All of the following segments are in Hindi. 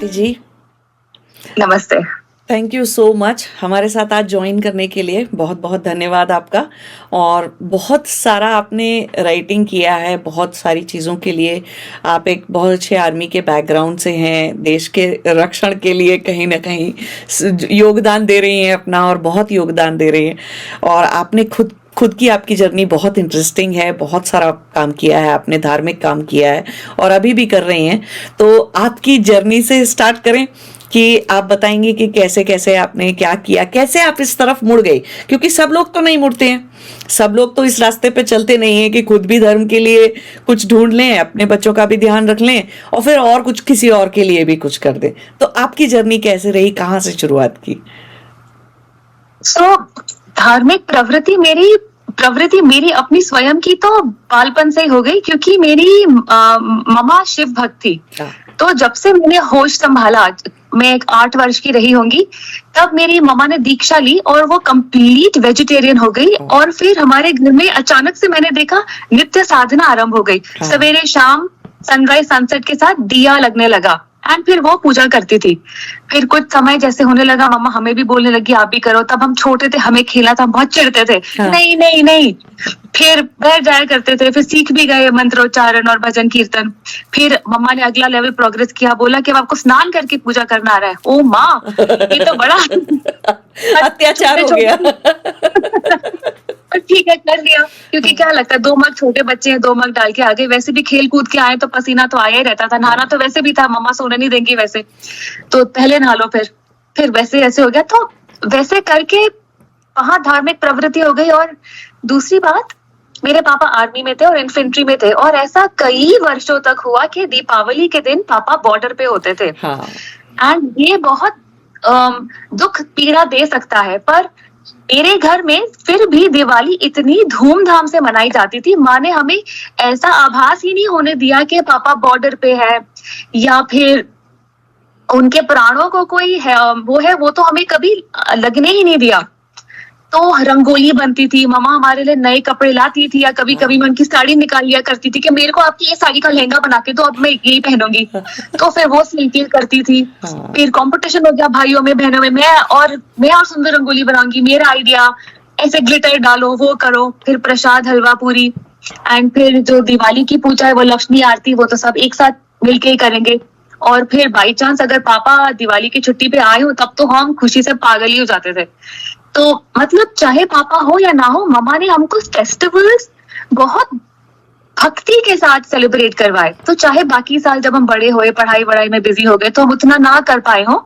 आरती जी। नमस्ते। थैंक यू सो मच हमारे साथ आज ज्वाइन करने के लिए। बहुत बहुत धन्यवाद आपका। और बहुत सारा आपने राइटिंग किया है बहुत सारी चीज़ों के लिए। आप एक बहुत अच्छे आर्मी के बैकग्राउंड से हैं, देश के रक्षण के लिए कहीं ना कहीं योगदान दे रही हैं अपना, और बहुत योगदान दे रही हैं। और आपने खुद खुद की आपकी जर्नी बहुत इंटरेस्टिंग है। बहुत सारा काम किया है आपने, धार्मिक काम किया है और अभी भी कर रही हैं। तो आपकी जर्नी से स्टार्ट करें कि आप बताएंगे कि कैसे कैसे आपने क्या किया, कैसे आप इस तरफ मुड़ गए, क्योंकि सब लोग तो नहीं मुड़ते हैं। सब लोग तो इस रास्ते पे चलते नहीं है कि खुद भी धर्म के लिए कुछ ढूंढ लें, अपने बच्चों का भी ध्यान रख लें और फिर और कुछ किसी और के लिए भी कुछ कर दें। तो आपकी जर्नी कैसे रही, कहाँ से शुरुआत की? धार्मिक प्रवृत्ति मेरी अपनी स्वयं की तो बालपन से ही हो गई, क्योंकि मेरी मम्मा शिव भक्त थी। तो जब से मैंने होश संभाला, मैं एक 8 वर्ष की रही होंगी, तब मेरी मम्मा ने दीक्षा ली और वो कंप्लीट वेजिटेरियन हो गई। और फिर हमारे घर में अचानक से मैंने देखा नित्य साधना आरंभ हो गई। सवेरे शाम सनराइज सनसेट के साथ दिया लगने लगा एंड फिर वो पूजा करती थी। फिर कुछ समय जैसे होने लगा, मम्मा हमें भी बोलने लगी आप भी करो। तब हम छोटे थे, हमें खेला था, बहुत चिढ़ते थे। नहीं नहीं नहीं, फिर बैठ जाया करते थे। फिर सीख भी गए मंत्रोच्चारण और भजन कीर्तन। फिर मम्मा ने अगला लेवल प्रोग्रेस किया, बोला कि अब आपको स्नान करके पूजा करना आ रहा है। ओ माँ, ये तो बड़ा अत्याचार हो गया। ठीक है, कर लिया, क्योंकि क्या लगता है 2 मग छोटे बच्चे हैं, 2 मग डाल के आगे। वैसे भी खेल कूद के आए तो पसीना तो आया ही रहता था। नहाना तो वैसे भी था, मम्मा सोने नहीं देंगी वैसे, तो पहले नहा लो। फिर वैसे ऐसे हो गया। तो वैसे करके वहां धार्मिक प्रवृत्ति हो गई। और दूसरी बात, मेरे पापा आर्मी में थे और इन्फेंट्री में थे, और ऐसा कई वर्षों तक हुआ कि दीपावली के दिन पापा बॉर्डर पे होते थे। एंड ये बहुत दुख पीड़ा दे सकता है, पर मेरे घर में फिर भी दिवाली इतनी धूमधाम से मनाई जाती थी। माँ ने हमें ऐसा आभास ही नहीं होने दिया कि पापा बॉर्डर पे है या फिर उनके प्राणों को कोई है, वो तो हमें कभी लगने ही नहीं दिया। तो रंगोली बनती थी, मम्मा हमारे लिए नए कपड़े लाती थी, या कभी कभी मैं उनकी साड़ी निकाल लिया करती थी कि मेरे को आपकी ये साड़ी का लहंगा बना के दो, अब मैं यही पहनूंगी। तो फिर वो सिलती करती थी। फिर कंपटीशन हो गया भाइयों में बहनों में, मैं और सुंदर रंगोली बनाऊंगी, मेरा आइडिया, ऐसे ग्लिटर डालो, वो करो। फिर प्रसाद हलवा पूरी, एंड फिर जो दिवाली की पूजा है वो लक्ष्मी आरती, वो तो सब एक साथ मिलके ही करेंगे। और फिर बाई चांस अगर पापा दिवाली की छुट्टी पे आए हो, तब तो हम खुशी से पागल ही हो जाते थे। तो मतलब चाहे पापा हो या ना हो, मम्मा ने हमको फेस्टिवल्स बहुत भक्ति के साथ सेलिब्रेट करवाए। तो चाहे बाकी साल जब हम बड़े हुए, पढ़ाई वढ़ाई में बिजी हो गए, तो हम उतना ना कर पाए हो,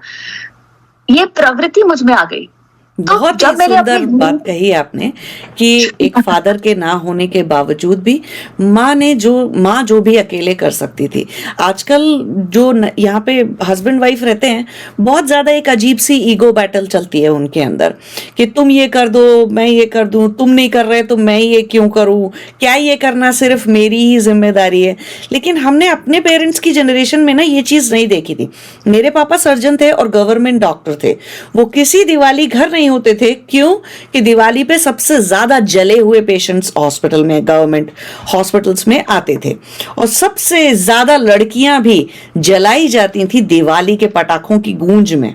ये प्रवृत्ति मुझ में आ गई। बहुत ही सुंदर बात कही आपने कि एक फादर के ना होने के बावजूद भी माँ जो भी अकेले कर सकती थी। आजकल जो यहाँ पे हस्बैंड वाइफ रहते हैं, बहुत ज्यादा एक अजीब सी ईगो बैटल चलती है उनके अंदर कि तुम ये कर दो, मैं ये कर दूं, तुम नहीं कर रहे तो मैं ये क्यों करूं, क्या ये करना सिर्फ मेरी ही जिम्मेदारी है। लेकिन हमने अपने पेरेंट्स की जनरेशन में ना ये चीज नहीं देखी थी। मेरे पापा सर्जन थे और गवर्नमेंट डॉक्टर थे। वो किसी दिवाली घर नहीं होते थे। क्यों? कि दिवाली पे सबसे ज्यादा जले हुए पेशेंट्स हॉस्पिटल में, गवर्नमेंट हॉस्पिटल्स में आते थे, और सबसे ज्यादा लड़कियां भी जलाई जाती थी दिवाली के पटाखों की गूंज में।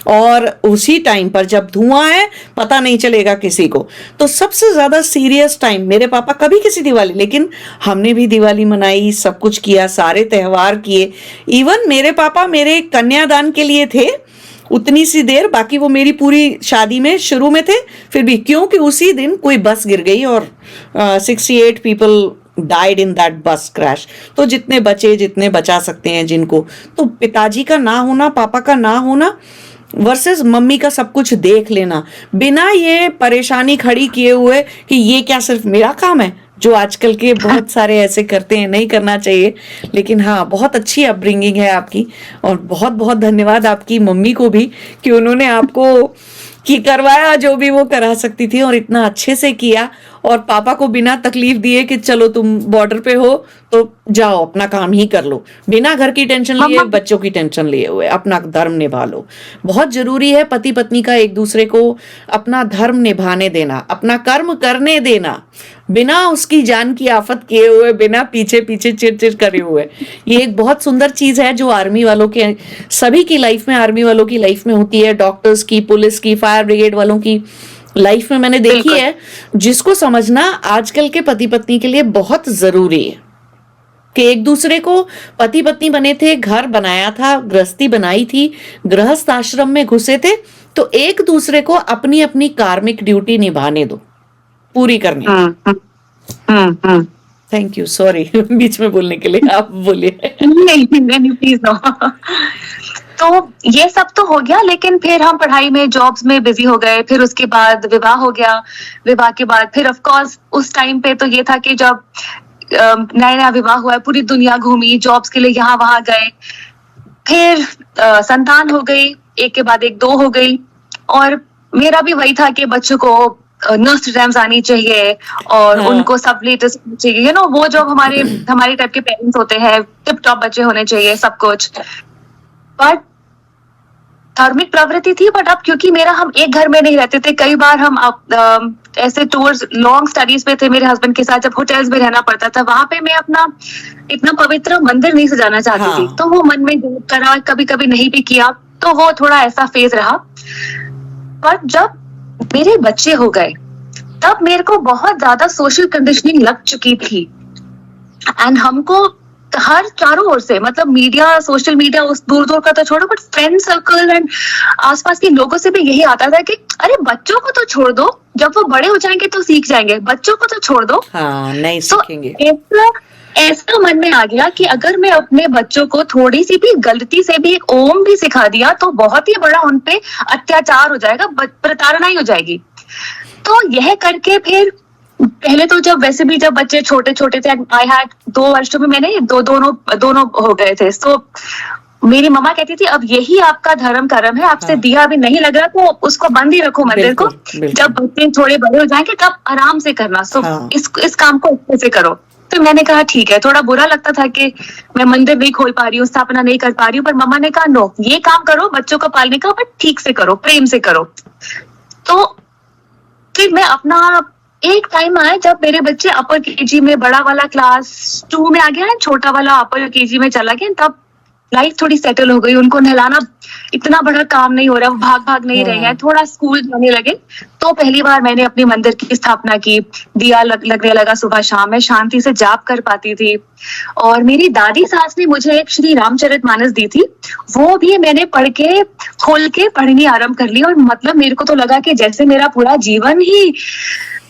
और उसी टाइम पर जब धुआं है, पता नहीं चलेगा किसी को। तो सबसे ज्यादा सीरियस टाइम, मेरे पापा कभी किसी दिवाली, लेकिन हमने भी दिवाली मनाई, सब कुछ किया, सारे त्योहार किए। इवन मेरे पापा मेरे कन्यादान के लिए थे उतनी सी देर, बाकी वो मेरी पूरी शादी में शुरू में थे। फिर भी क्योंकि उसी दिन कोई बस गिर गई और 68 पीपल डाइड इन दैट बस क्रैश। तो जितने बचे, जितने बचा सकते हैं जिनको, तो पिताजी का ना होना, पापा का ना होना वर्सेस मम्मी का सब कुछ देख लेना, बिना ये परेशानी खड़ी किए हुए कि ये क्या सिर्फ मेरा काम है, जो आजकल के बहुत सारे ऐसे करते हैं। नहीं करना चाहिए। लेकिन हाँ, बहुत अच्छी अपब्रिंगिंग है आपकी, और बहुत बहुत धन्यवाद आपकी मम्मी को भी कि उन्होंने आपको करवाया जो भी वो करा सकती थी, और इतना अच्छे से किया। और पापा को बिना तकलीफ दिए कि चलो तुम बॉर्डर पे हो तो जाओ अपना काम ही कर लो, बिना घर की टेंशन लिए, मम्मा बच्चों की टेंशन लिए हुए अपना धर्म निभा लो। बहुत जरूरी है पति पत्नी का एक दूसरे को अपना धर्म निभाने देना, अपना कर्म करने देना, बिना उसकी जान की आफत किए हुए, बिना पीछे पीछे चिड़ करे हुए। ये एक बहुत सुंदर चीज है जो आर्मी वालों के, सभी की लाइफ में, आर्मी वालों की लाइफ में होती है, डॉक्टर्स की, पुलिस की, फायर ब्रिगेड वालों की लाइफ में मैंने देखी बिल्कुल है, जिसको समझना आजकल के पति पत्नी के लिए बहुत जरूरी है कि एक दूसरे को, पति पत्नी बने थे, घर बनाया था, गृहस्थी बनाई थी, गृहस्थ आश्रम में घुसे थे, तो एक दूसरे को अपनी अपनी कार्मिक ड्यूटी निभाने दो, पूरी करने दो। हम्म हम्म हम्म थैंक यू, सॉरी बीच में बोलने के लिए, आप बोलिए। नहीं प्लीज नो। तो ये सब तो हो गया, लेकिन फिर हम पढ़ाई में, जॉब्स में बिजी हो गए। फिर उसके बाद विवाह हो गया। विवाह के बाद फिर ऑफ कोर्स उस टाइम पे तो ये था कि जब नया नया विवाह हुआ, पूरी दुनिया घूमी, जॉब्स के लिए यहाँ वहां गए। फिर संतान हो गई, एक के बाद एक, दो हो गई। और मेरा भी वही था कि बच्चों को नर्स एग्जाम्स आनी चाहिए और हाँ। उनको सब लेटेस्ट चाहिए, यू नो, वो जो हमारे टाइप के पेरेंट्स होते हैं, टिप टॉप बच्चे होने चाहिए, सब कुछ। बट धार्मिक प्रवृत्ति थी, बट अब क्योंकि हम एक घर में नहीं रहते थे, कई बार हम ऐसे टूर्स, लॉन्ग स्टडीज पे थे मेरे हस्बैंड के साथ, जब होटल्स में रहना पड़ता था, वहां पे मैं अपना इतना पवित्र मंदिर नहीं सजाना चाहती हाँ। थी। तो वो मन में करा, कभी कभी नहीं भी किया, तो वो थोड़ा ऐसा फेज रहा। पर जब मेरे बच्चे हो गए, तब मेरे को बहुत ज्यादा सोशल कंडीशनिंग लग चुकी थी। एंड हमको हर चारों ओर से, मतलब मीडिया, सोशल मीडिया, उस दूर दूर का तो छोड़ो, बट फ्रेंड सर्कल एंड आसपास के लोगों से भी यही आता था कि अरे बच्चों को तो छोड़ दो, जब वो बड़े हो जाएंगे तो सीख जाएंगे, बच्चों को तो छोड़ दो। हाँ, नहीं तो सीखेंगे। ऐसा मन में आ गया कि अगर मैं अपने बच्चों को थोड़ी सी भी गलती से भी एक ओम भी सिखा दिया तो बहुत ही बड़ा उनपे अत्याचार हो जाएगा, प्रताड़ना ही हो जाएगी। तो यह करके फिर पहले तो जब बच्चे छोटे छोटे थे, आई हैड 2 वर्षों में मैंने दोनों हो गए थे। तो मेरी मम्मा कहती थी अब यही आपका धर्म कर्म है, आपसे हाँ। दिया भी नहीं लग रहा तो उसको बंद ही रखो मंदिर को, बिल्कुल, बिल्कुल। जब बच्चे थोड़े बड़े हो जाएंगे तब आराम से करना। सो हाँ। इस काम को अच्छे से करो। तो मैंने कहा ठीक है। थोड़ा बुरा लगता था कि मैं मंदिर नहीं खोल पा रही हूँ, स्थापना नहीं कर पा रही हूँ, पर मम्मा ने कहा नो, ये काम करो बच्चों को पालने का, बट ठीक से करो, प्रेम से करो। तो फिर मैं अपना, एक टाइम आया जब मेरे बच्चे अपर केजी में, बड़ा वाला क्लास 2 में आ गया है, छोटा वाला अपर केजी में चला गया, तब लाइफ थोड़ी सेटल हो गई। उनको नहलाना इतना बड़ा काम नहीं हो रहा, वो भाग भाग नहीं रहे हैं, थोड़ा स्कूल जाने लगे। तो पहली बार मैंने अपने मंदिर की स्थापना की, दिया लगने लगा सुबह शाम, मैं शांति से जाप कर पाती थी। और मेरी दादी सास ने मुझे एक श्री रामचरितमानस दी थी, वो भी मैंने पढ़ के, खोल के पढ़नी आरंभ कर ली। और मतलब मेरे को तो लगा कि जैसे मेरा पूरा जीवन ही,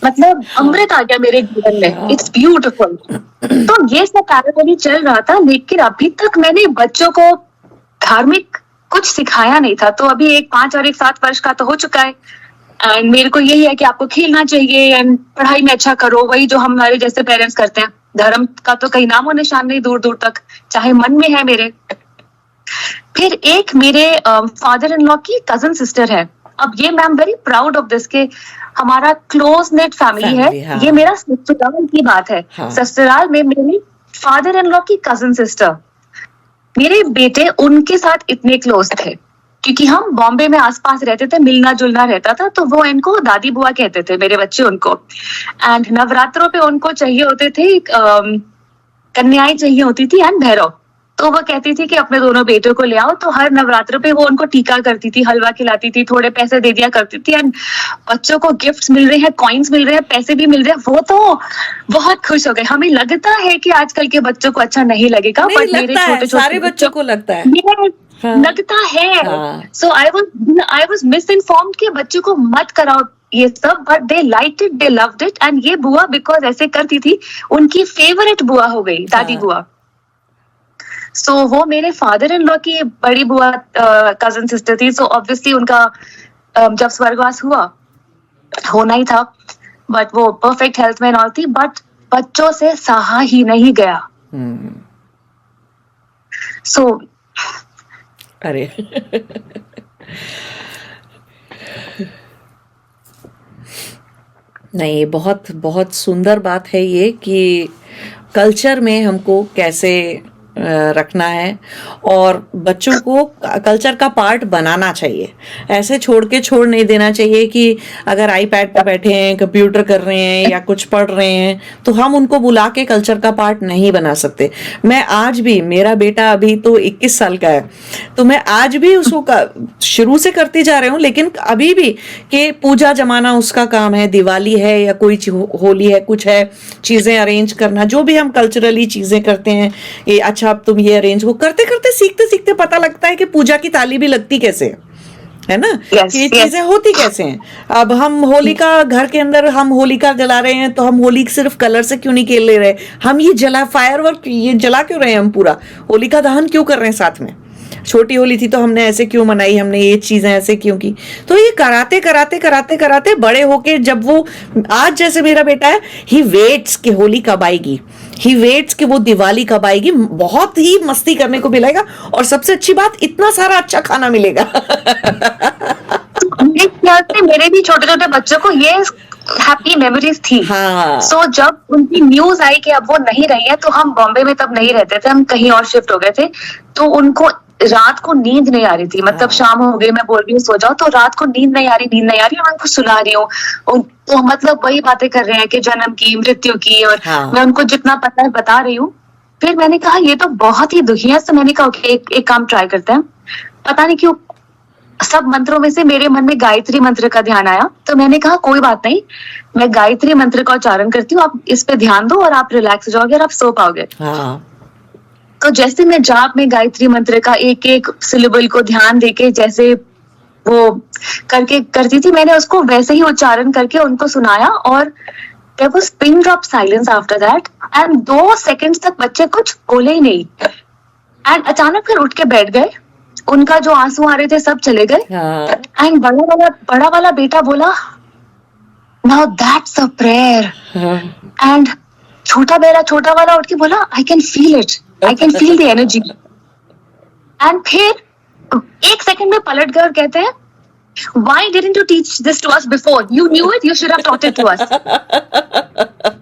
मतलब अमृत आ गया मेरे जीवन में। It's beautiful. तो ये सब पैरेलली चल रहा था, लेकिन अभी तक मैंने बच्चों को धार्मिक कुछ सिखाया नहीं था। तो अभी एक 5 और एक 7 वर्ष का तो हो चुका है, एंड मेरे को यही है कि आपको खेलना चाहिए एंड पढ़ाई में अच्छा करो, वही जो हमारे जैसे पेरेंट्स करते हैं। धर्म का तो कहीं नामो निशान नहीं दूर दूर तक, चाहे मन में है मेरे। फिर एक मेरे फादर इन लॉ की कजन सिस्टर है। अब ये मैं am very proud of this के हमारा क्लोज नेट फैमिली है। हाँ। ये मेरा ससुराल की बात है। हाँ। ससुराल में मेरी फादर इन लॉ की कजन सिस्टर, मेरे बेटे उनके साथ इतने क्लोज थे क्योंकि हम बॉम्बे में आसपास रहते थे, मिलना जुलना रहता था। तो वो इनको दादी बुआ कहते थे, मेरे बच्चे उनको। एंड नवरात्रों पे उनको चाहिए होते थे, कन्याएं चाहिए होती थी एंड भैरव। तो वो कहती थी कि अपने दोनों बेटों को ले आओ। तो हर नवरात्र पे वो उनको टीका करती थी, हलवा खिलाती थी, थोड़े पैसे दे दिया करती थी। एंड बच्चों को गिफ्ट्स मिल रहे हैं, कॉइन्स मिल रहे हैं, पैसे भी मिल रहे हैं, वो तो बहुत खुश हो गए। हमें लगता है कि आजकल के बच्चों को अच्छा नहीं लगेगा, नहीं बट मेरे लगता है, छोटे सारे बच्चों को लगता है। हाँ। लगता है। हाँ। सो आई वाज मिस इन्फॉर्म्ड कि बच्चों को मत कराओ ये सब, but they liked it, they loved it. And ये बुआ बिकॉज ऐसे करती थी, उनकी फेवरेट बुआ हो गई, दादी बुआ। सो वो मेरे फादर इन लॉ की बड़ी बुआ कजन सिस्टर थी। सो ऑब्वियसली उनका जब स्वर्गवास हुआ, होना ही था, बट वो परफेक्ट हेल्थ में और थी, बट बच्चों से सहा ही नहीं गया। सो अरे नहीं, ये बहुत बहुत सुंदर बात है ये कि कल्चर में हमको कैसे रखना है और बच्चों को कल्चर का पार्ट बनाना चाहिए। ऐसे छोड़ नहीं देना चाहिए कि अगर आईपैड पर बैठे हैं, कंप्यूटर कर रहे हैं या कुछ पढ़ रहे हैं तो हम उनको बुला के कल्चर का पार्ट नहीं बना सकते। मैं आज भी, मेरा बेटा अभी तो 21 साल का है, तो मैं आज भी उसको शुरू से करती जा रही हूँ, लेकिन अभी भी कि पूजा जमाना उसका काम है, दिवाली है या कोई होली है, कुछ है, चीजें अरेंज करना, जो भी हम कल्चरली चीजें करते हैं, ये अच्छा अब तुम ये अरेंज, वो करते करते सीखते सीखते पता लगता है कि पूजा की ताली भी लगती कैसे है ना, कि ये चीजें होती कैसे हैं। अब हम होलिका, घर के अंदर हम होलिका जला रहे हैं तो हम होली सिर्फ कलर से क्यों नहीं खेल ले रहे, हम ये फायरवर्क ये जला क्यों रहे हैं, हम पूरा होलिका दहन क्यों कर रहे हैं साथ में। छोटी होली थी तो हमने ऐसे क्यों मनाई, हमने ये चीजें ऐसे क्यों की। तो ये कराते कराते कराते कराते बड़े होके जब वो, आज जैसे मेरा बेटा है, ही वेट्स कि होली कब आएगी, ही वेट्स कि वो दिवाली कब आएगी, बहुत ही मस्ती करने को मिलेगा और सबसे अच्छी बात, इतना सारा अच्छा खाना मिलेगा। मेरे ख्याल से मेरे भी छोटे छोटे बच्चों को ये हैप्पी मेमोरीज थी। हाँ। सो जब उनकी न्यूज आई कि अब वो नहीं रही है, तो हम बॉम्बे में तब नहीं रहते थे, हम कहीं और शिफ्ट हो गए थे, तो उनको रात को नींद नहीं आ रही थी, मतलब शाम हो गई, मैं बोल रही हूँ सो जाओ, तो रात को नींद नहीं आ रही, मैं उनको सुला रही हूँ, तो मतलब वही बातें कर रहे हैं कि जन्म की, मृत्यु की, और मैं उनको जितना पता है बता रही हूँ। फिर मैंने कहा ये तो बहुत ही दुखी है, तो मैंने कहा ओके एक काम ट्राई करते हैं। पता नहीं क्यों सब मंत्रों में से मेरे मन में गायत्री मंत्र का ध्यान आया, तो मैंने कहा कोई बात नहीं, मैं गायत्री मंत्र का उच्चारण करती हूँ, आप इस पे ध्यान दो और आप रिलैक्स हो जाओगे और आप सो पाओगे। तो जैसे मैं जाप में गायत्री मंत्र का एक एक सिलेबल को ध्यान देके जैसे वो करके करती थी, मैंने उसको वैसे ही उच्चारण करके उनको सुनाया, और there was pin drop silence after that, and 2 seconds तक बच्चे कुछ बोले ही नहीं, एंड अचानक फिर उठ के बैठ गए, उनका जो आंसू आ रहे थे सब चले गए, एंड बड़ा वाला बेटा बोला now that's a prayer, and छोटा वाला उठ के बोला I can feel it, I can feel the energy, and फिर 1 सेकंड में पलट गए और कहते हैं why didn't you teach this to us before, you knew it, you should have taught it to us.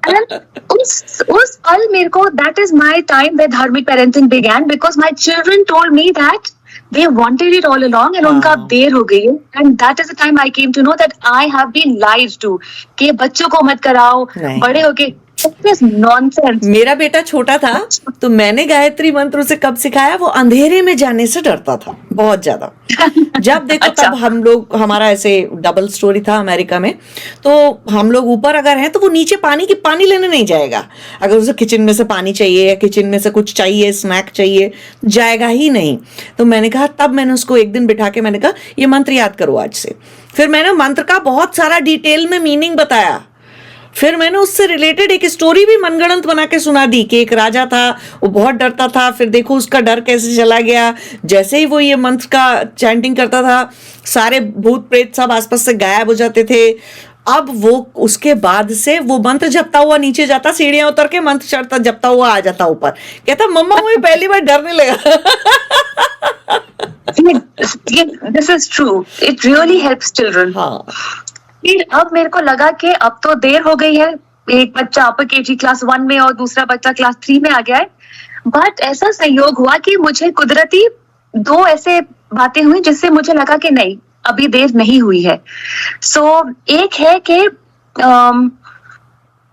And उस पल मेरे को, that is my time where dharmic parenting began, because my children told me that they wanted it all along, and उनका अब देर हो गई है, and that is the time I came to know that I have been lied to, कि बच्चों को मत कराओ, बड़े होके नॉनसेंस। मेरा बेटा छोटा था तो मैंने गायत्री मंत्र उसे कब सिखाया, वो अंधेरे में जाने से डरता था बहुत ज्यादा। जब देखो तब हम लोग, हमारा ऐसे डबल स्टोरी था अमेरिका में, तो हम लोग ऊपर अगर हैं तो वो नीचे पानी लेने नहीं जाएगा, अगर उसे किचन में से पानी चाहिए या किचन में से कुछ चाहिए, स्नैक चाहिए, जाएगा ही नहीं। तो मैंने कहा, तब मैंने उसको एक दिन बिठा के मैंने कहा ये मंत्र याद करो आज से। फिर मैंने मंत्र का बहुत सारा डिटेल में मीनिंग बताया, फिर मैंने उससे रिलेटेड एक स्टोरी भी मनगढ़ंत बना के सुना दी कि एक राजा था, वो बहुत डरता था, फिर देखो उसका डर कैसे चला गया, जैसे ही वो ये मंत्र का चैंटिंग करता था सारे भूत प्रेत सब आसपास से गायब हो जाते थे। अब वो उसके बाद से वो मंत्र जपता हुआ नीचे जाता, सीढ़ियां उतर के मंत्र चढ़ता, जपता हुआ आ जाता ऊपर, कहता मम्मा मुझे पहली बार डरने लगा। This is true, it really helps children. हाँ। फिर अब मेरे को लगा कि अब तो देर हो गई है, एक बच्चा अपर केजी क्लास 1 में और दूसरा बच्चा क्लास 3 में आ गया है, बट ऐसा संयोग हुआ कि मुझे कुदरती 2 ऐसे बातें हुई जिससे मुझे लगा कि नहीं अभी देर नहीं हुई है। सो एक है कि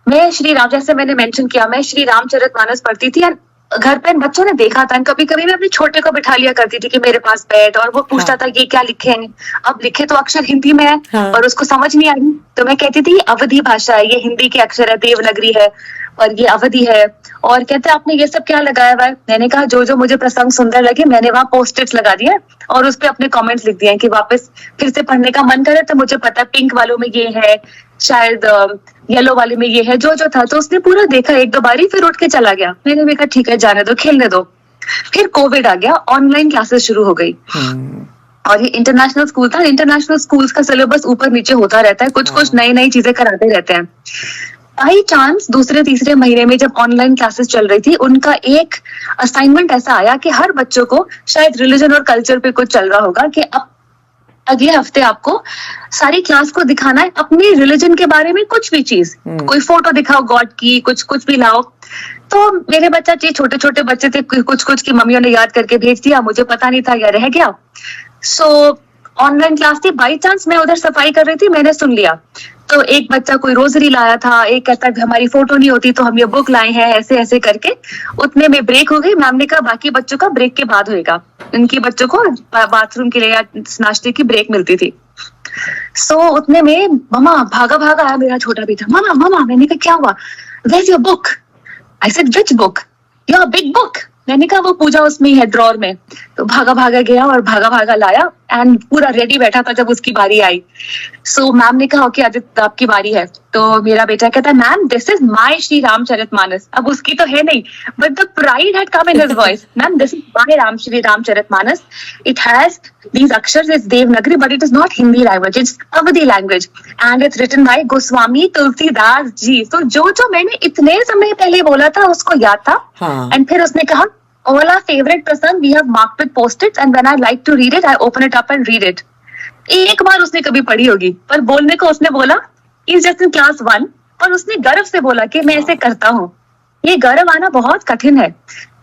मैं श्री राम, जैसे मैंने मेंशन किया, मैं श्री रामचरितमानस पढ़ती थी, घर पे बच्चों ने देखा था, कभी कभी मैं अपने छोटे को बिठा लिया करती थी कि मेरे पास बैठ, और वो पूछता था ये क्या लिखे हैं, अब लिखे तो अक्षर हिंदी में है और उसको समझ नहीं आ रही, तो मैं कहती थी अवधी भाषा है, ये हिंदी के अक्षर है, देवनागरी है और ये अवधि है, और कहते आपने ये सब क्या लगाया हुआ है। मैंने कहा जो जो मुझे प्रसंग सुंदर लगे मैंने वहां पोस्ट-इट्स लगा दिए और उस पर अपने कमेंट्स लिख दिए कि वापस फिर से पढ़ने का मन करे तो मुझे पता पिंक वालों में ये है, शायद येलो वाले में ये है, जो जो था। तो उसने पूरा देखा 1-2 बारी, फिर उठ के चला गया। मैंने भी कहा ठीक है जाने दो, खेलने दो। फिर कोविड आ गया, ऑनलाइन क्लासेस शुरू हो गई और ये इंटरनेशनल स्कूल था। इंटरनेशनल स्कूल्स का सिलेबस ऊपर नीचे होता रहता है, कुछ कुछ नई नई चीजें कराते रहते हैं। बाई चांस दूसरे तीसरे महीने में जब ऑनलाइन क्लासेस चल रही थी, उनका एक असाइनमेंट ऐसा आया कि हर बच्चों को, शायद रिलीजन और कल्चर पे कुछ चल रहा होगा, कि अब अगले हफ्ते आपको सारी क्लास को दिखाना है अपने रिलीजन के बारे में कुछ भी चीज, कोई फोटो दिखाओ गॉड की, कुछ भी लाओ। तो मेरे बच्चा जी, छोटे छोटे बच्चे थे, कुछ की मम्मियों ने याद करके भेज दिया, मुझे पता नहीं था, या रह गया। सो ऑनलाइन क्लास थी, बाई चांस मैं उधर सफाई कर रही थी, मैंने सुन लिया। तो एक बच्चा कोई रोजरी लाया था, एक कहता हमारी फोटो नहीं होती तो हम ये बुक लाए हैं, ऐसे ऐसे करके। उतने में ब्रेक हो गई। मैम ने कहा बाकी बच्चों का ब्रेक के बाद होएगा, इनकी बच्चों को बाथरूम के लिए या नाश्ते की ब्रेक मिलती थी। सो उतने में मामा भागा भागा आया, मेरा छोटा भी था। मामा मामा, मैंने कहा क्या हुआ? Where's your book? I said which book? Your big book. मैंने कहा वो पूजा उसमें ही है ड्रॉर में। तो भागा भागा गया और भागा भागा लाया एंड पूरा रेडी बैठा था जब उसकी बारी आई। सो मैम ने कहा ओके आदित्य आपकी बारी है। तो मेरा बेटा कहता ma'am this is my Shri Ramcharitmanas. अब उसकी तो है नहीं, but the pride had come in his voice. Ma'am this is my Shri Ramcharitmanas, it has these अक्षर्स, it's Devanagari but it is not Hindi language, it's Awadhi language and it's written by Goswami Tulsidas ji. तो जो मैंने इतने समय पहले बोला था उसको याद था। एंड फिर उसने कहा all our favorite प्रसंग we have marked with post-its and when I like to read it I open it up and read it। एक बार उसने कभी पढ़ी होगी, पर बोलने को उसने बोला इज जस्ट इन क्लास 1, और उसने गर्व से बोला कि मैं ऐसे करता हूँ। ये गर्व आना बहुत कठिन है।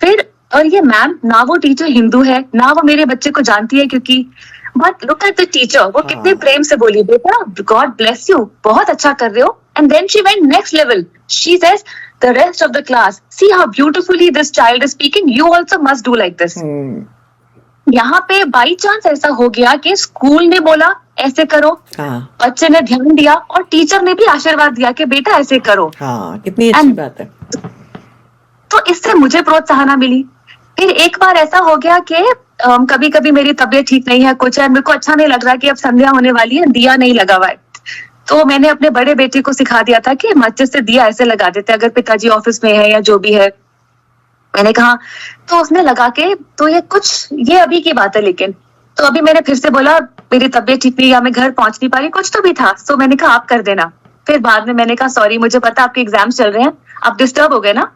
फिर और ये मैम ना वो टीचर हिंदू है ना वो मेरे बच्चे को जानती है, क्योंकि but look at the teacher, वो कितने प्रेम से बोली बेटा गॉड ब्लेस यू, बहुत अच्छा कर रहे हो। And then she went next level, she says the rest of the class, see how beautifully this child is speaking, you also must do like this। यहाँ पे बाई चांस ऐसा हो गया कि स्कूल ने बोला ऐसे करो, बच्चे ने ध्यान दिया और टीचर ने भी आशीर्वाद दिया कि बेटा ऐसे करो। कितनी अच्छी बात है। तो इससे मुझे प्रोत्साहन मिली। फिर एक बार ऐसा हो गया कि कभी कभी मेरी तबीयत ठीक नहीं है, कुछ है, मेरे को अच्छा नहीं लग रहा कि अब संध्या होने वाली है, दिया नहीं लगा हुआ है। तो मैंने अपने बड़े बेटे को सिखा दिया था कि माचिस से दिया ऐसे लगा देते अगर पिताजी ऑफिस में है या जो भी है। मैंने कहा तो उसने लगा के, तो ये अभी की बात है, लेकिन तो अभी मैंने फिर से बोला मेरी तबीयत ठीक नहीं या मैं घर पहुंच नहीं पा रही, कुछ तो भी था। तो मैंने कहा आप कर देना। फिर बाद में मैंने कहा सॉरी मुझे पता आपके एग्जाम्स चल रहे हैं, आप डिस्टर्ब हो गए ना,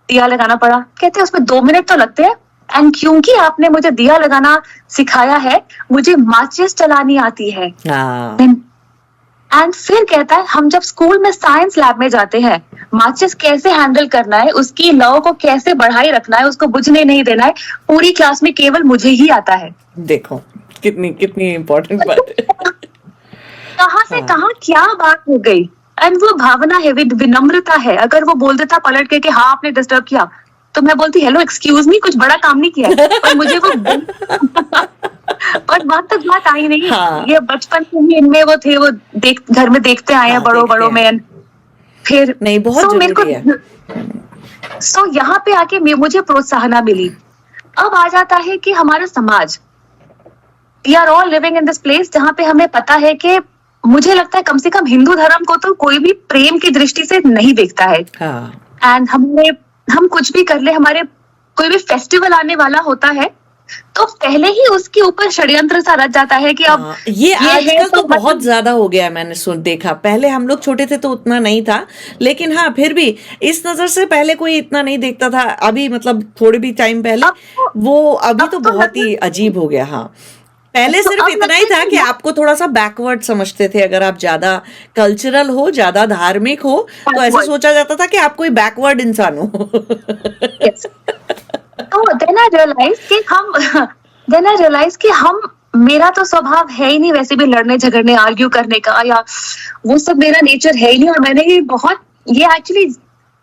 दिया लगाना पड़ा। कहते हैं उसमें 2 मिनट तो लगते हैं, एंड क्योंकि आपने मुझे दिया लगाना सिखाया है, मुझे माचिस चलानी आती है। एंड फिर कहता है हम जब स्कूल में साइंस लैब में जाते हैं, माचिस कैसे हैंडल करना है, उसकी लौ को कैसे बढ़ाई रखना है, उसको बुझने नहीं देना है, पूरी क्लास में केवल मुझे ही आता है। देखो कितनी इम्पोर्टेंट बात है। कहाँ से कहाँ क्या बात हो गई। एंड वो भावना है, विनम्रता है। अगर वो बोल देता पलट के कि हाँ आपने डिस्टर्ब किया, तो मैं बोलती हेलो एक्सक्यूज मी, कुछ बड़ा काम नहीं किया है। और मुझे वो और बात तक बात आई नहीं। ये बचपन से ही इनमें वो थे, वो घर में देखते आए हैं बड़ों में। फिर नहीं बहुत जरूरी है। सो यहाँ पे आके मुझे प्रोत्साहन मिली। अब आ जाता है कि हमारा समाज, we are all living in this place जहाँ पे हमें पता है कि मुझे लगता है कम से कम हिंदू धर्म को तो कोई भी प्रेम की दृष्टि से नहीं देखता है। एंड हम कुछ भी कर ले, हमारे कोई भी फेस्टिवल आने वाला होता है तो पहले ही उसके ऊपर षड्यंत्र सा रच जाता है कि अब ये आजकल तो बहुत ज्यादा हो गया है। मैंने देखा, पहले हम लोग छोटे थे तो उतना नहीं था, लेकिन हाँ फिर भी इस नजर से पहले कोई इतना नहीं देखता था। अभी मतलब थोड़े भी टाइम पहले वो, अभी तो बहुत ही अजीब हो गया। हाँ पहले सिर्फ इतना ही था कि आपको थोड़ा सा बैकवर्ड समझते थे, अगर आप ज्यादा कल्चरल हो, ज्यादा धार्मिक हो, तो ऐसे सोचा जाता था कि आप कोई बैकवर्ड इंसान हो। तो देन आई रियलाइज कि हम, मेरा तो स्वभाव है ही नहीं वैसे भी लड़ने झगड़ने आर्ग्यू करने का, या वो सब मेरा नेचर है ही नहीं। और मैंने ये एक्चुअली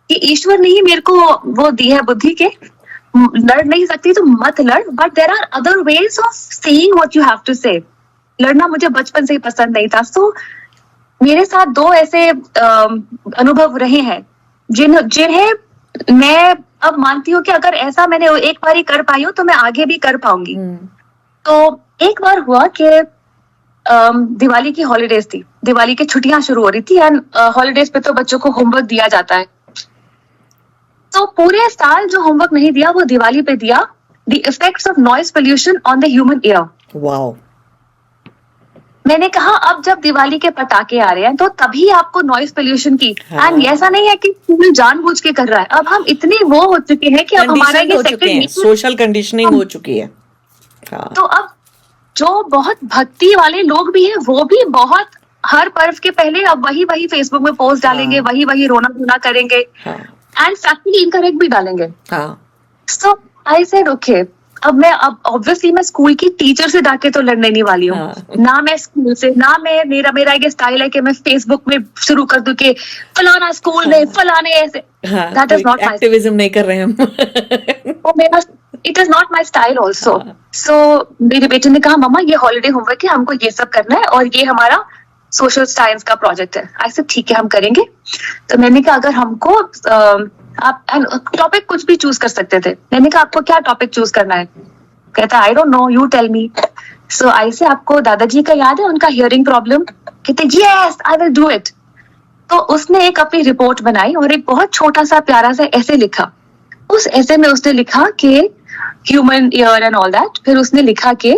ये ईश्वर ने ही मेरे को वो दी है बुद्धि के, लड़ नहीं सकती तो मत लड़, but there are other ways of saying what you have to say. लड़ना मुझे बचपन से ही पसंद नहीं था। सो मेरे साथ 2 ऐसे अनुभव रहे हैं जिन्हें मैं अब मानती हूँ कि अगर ऐसा मैंने एक बार ही कर पाई हूँ तो मैं आगे भी कर पाऊंगी। तो एक बार हुआ कि दिवाली की हॉलीडेज थी, दिवाली की छुट्टियां शुरू हो रही थी, एंड हॉलीडेज पे तो बच्चों को होमवर्क दिया जाता है। तो पूरे साल जो होमवर्क नहीं दिया वो दिवाली पे दिया, the effects of noise pollution on the human ear. Wow. मैंने कहा अब जब दिवाली के पटाखे आ रहे हैं तो तभी आपको नॉइज पोल्यूशन की, एंड ऐसा नहीं है कि स्कूल जानबूझ के कर रहा है। अब हम इतने वो हो चुके हैं कि अब हमारा ये सोशल कंडीशनिंग हो चुकी है। तो अब जो बहुत भक्ति वाले लोग भी हैं वो भी बहुत हर पर्व के पहले अब वही फेसबुक में पोस्ट डालेंगे, हाँ। वही रोना धोना करेंगे हाँ एंड फैक्टली इनकरेक्ट भी डालेंगे. हाँ सो आई सेड ओके, अब ऑब्वियसली मैं स्कूल की टीचर से जाके तो लड़ने नहीं वाली हूँ. हाँ। ना मैं स्कूल से, ना मैं मेरा एक स्टाइल है कि मैं फेसबुक में शुरू कर दूं कि फलाना स्कूल में फलाने ऐसे. हाँ, That is not my activism नहीं कर रहे हम. वो मेरा it is not my style also. So मेरे बेटे ने कहा मम्मा ये हॉलीडे होमवर्क है, हमको ये सब करना है और ये हमारा सोशल साइंस का प्रोजेक्ट है. ऐसे ठीक है हम करेंगे. तो मैंने कहा अगर हमको आप टॉपिक कुछ भी चूज कर सकते थे. मैंने कहा आपको क्या टॉपिक चूज करना है. कहता I don't know, you tell me. So ऐसे आपको दादाजी का याद है उनका हियरिंग प्रॉब्लम. कहते yes I will do it. तो उसने एक अपनी रिपोर्ट बनाई और एक बहुत छोटा सा प्यारा सा ऐसे लिखा. उस ऐसे में उसने लिखा कि human ear and all that. फिर उसने लिखा कि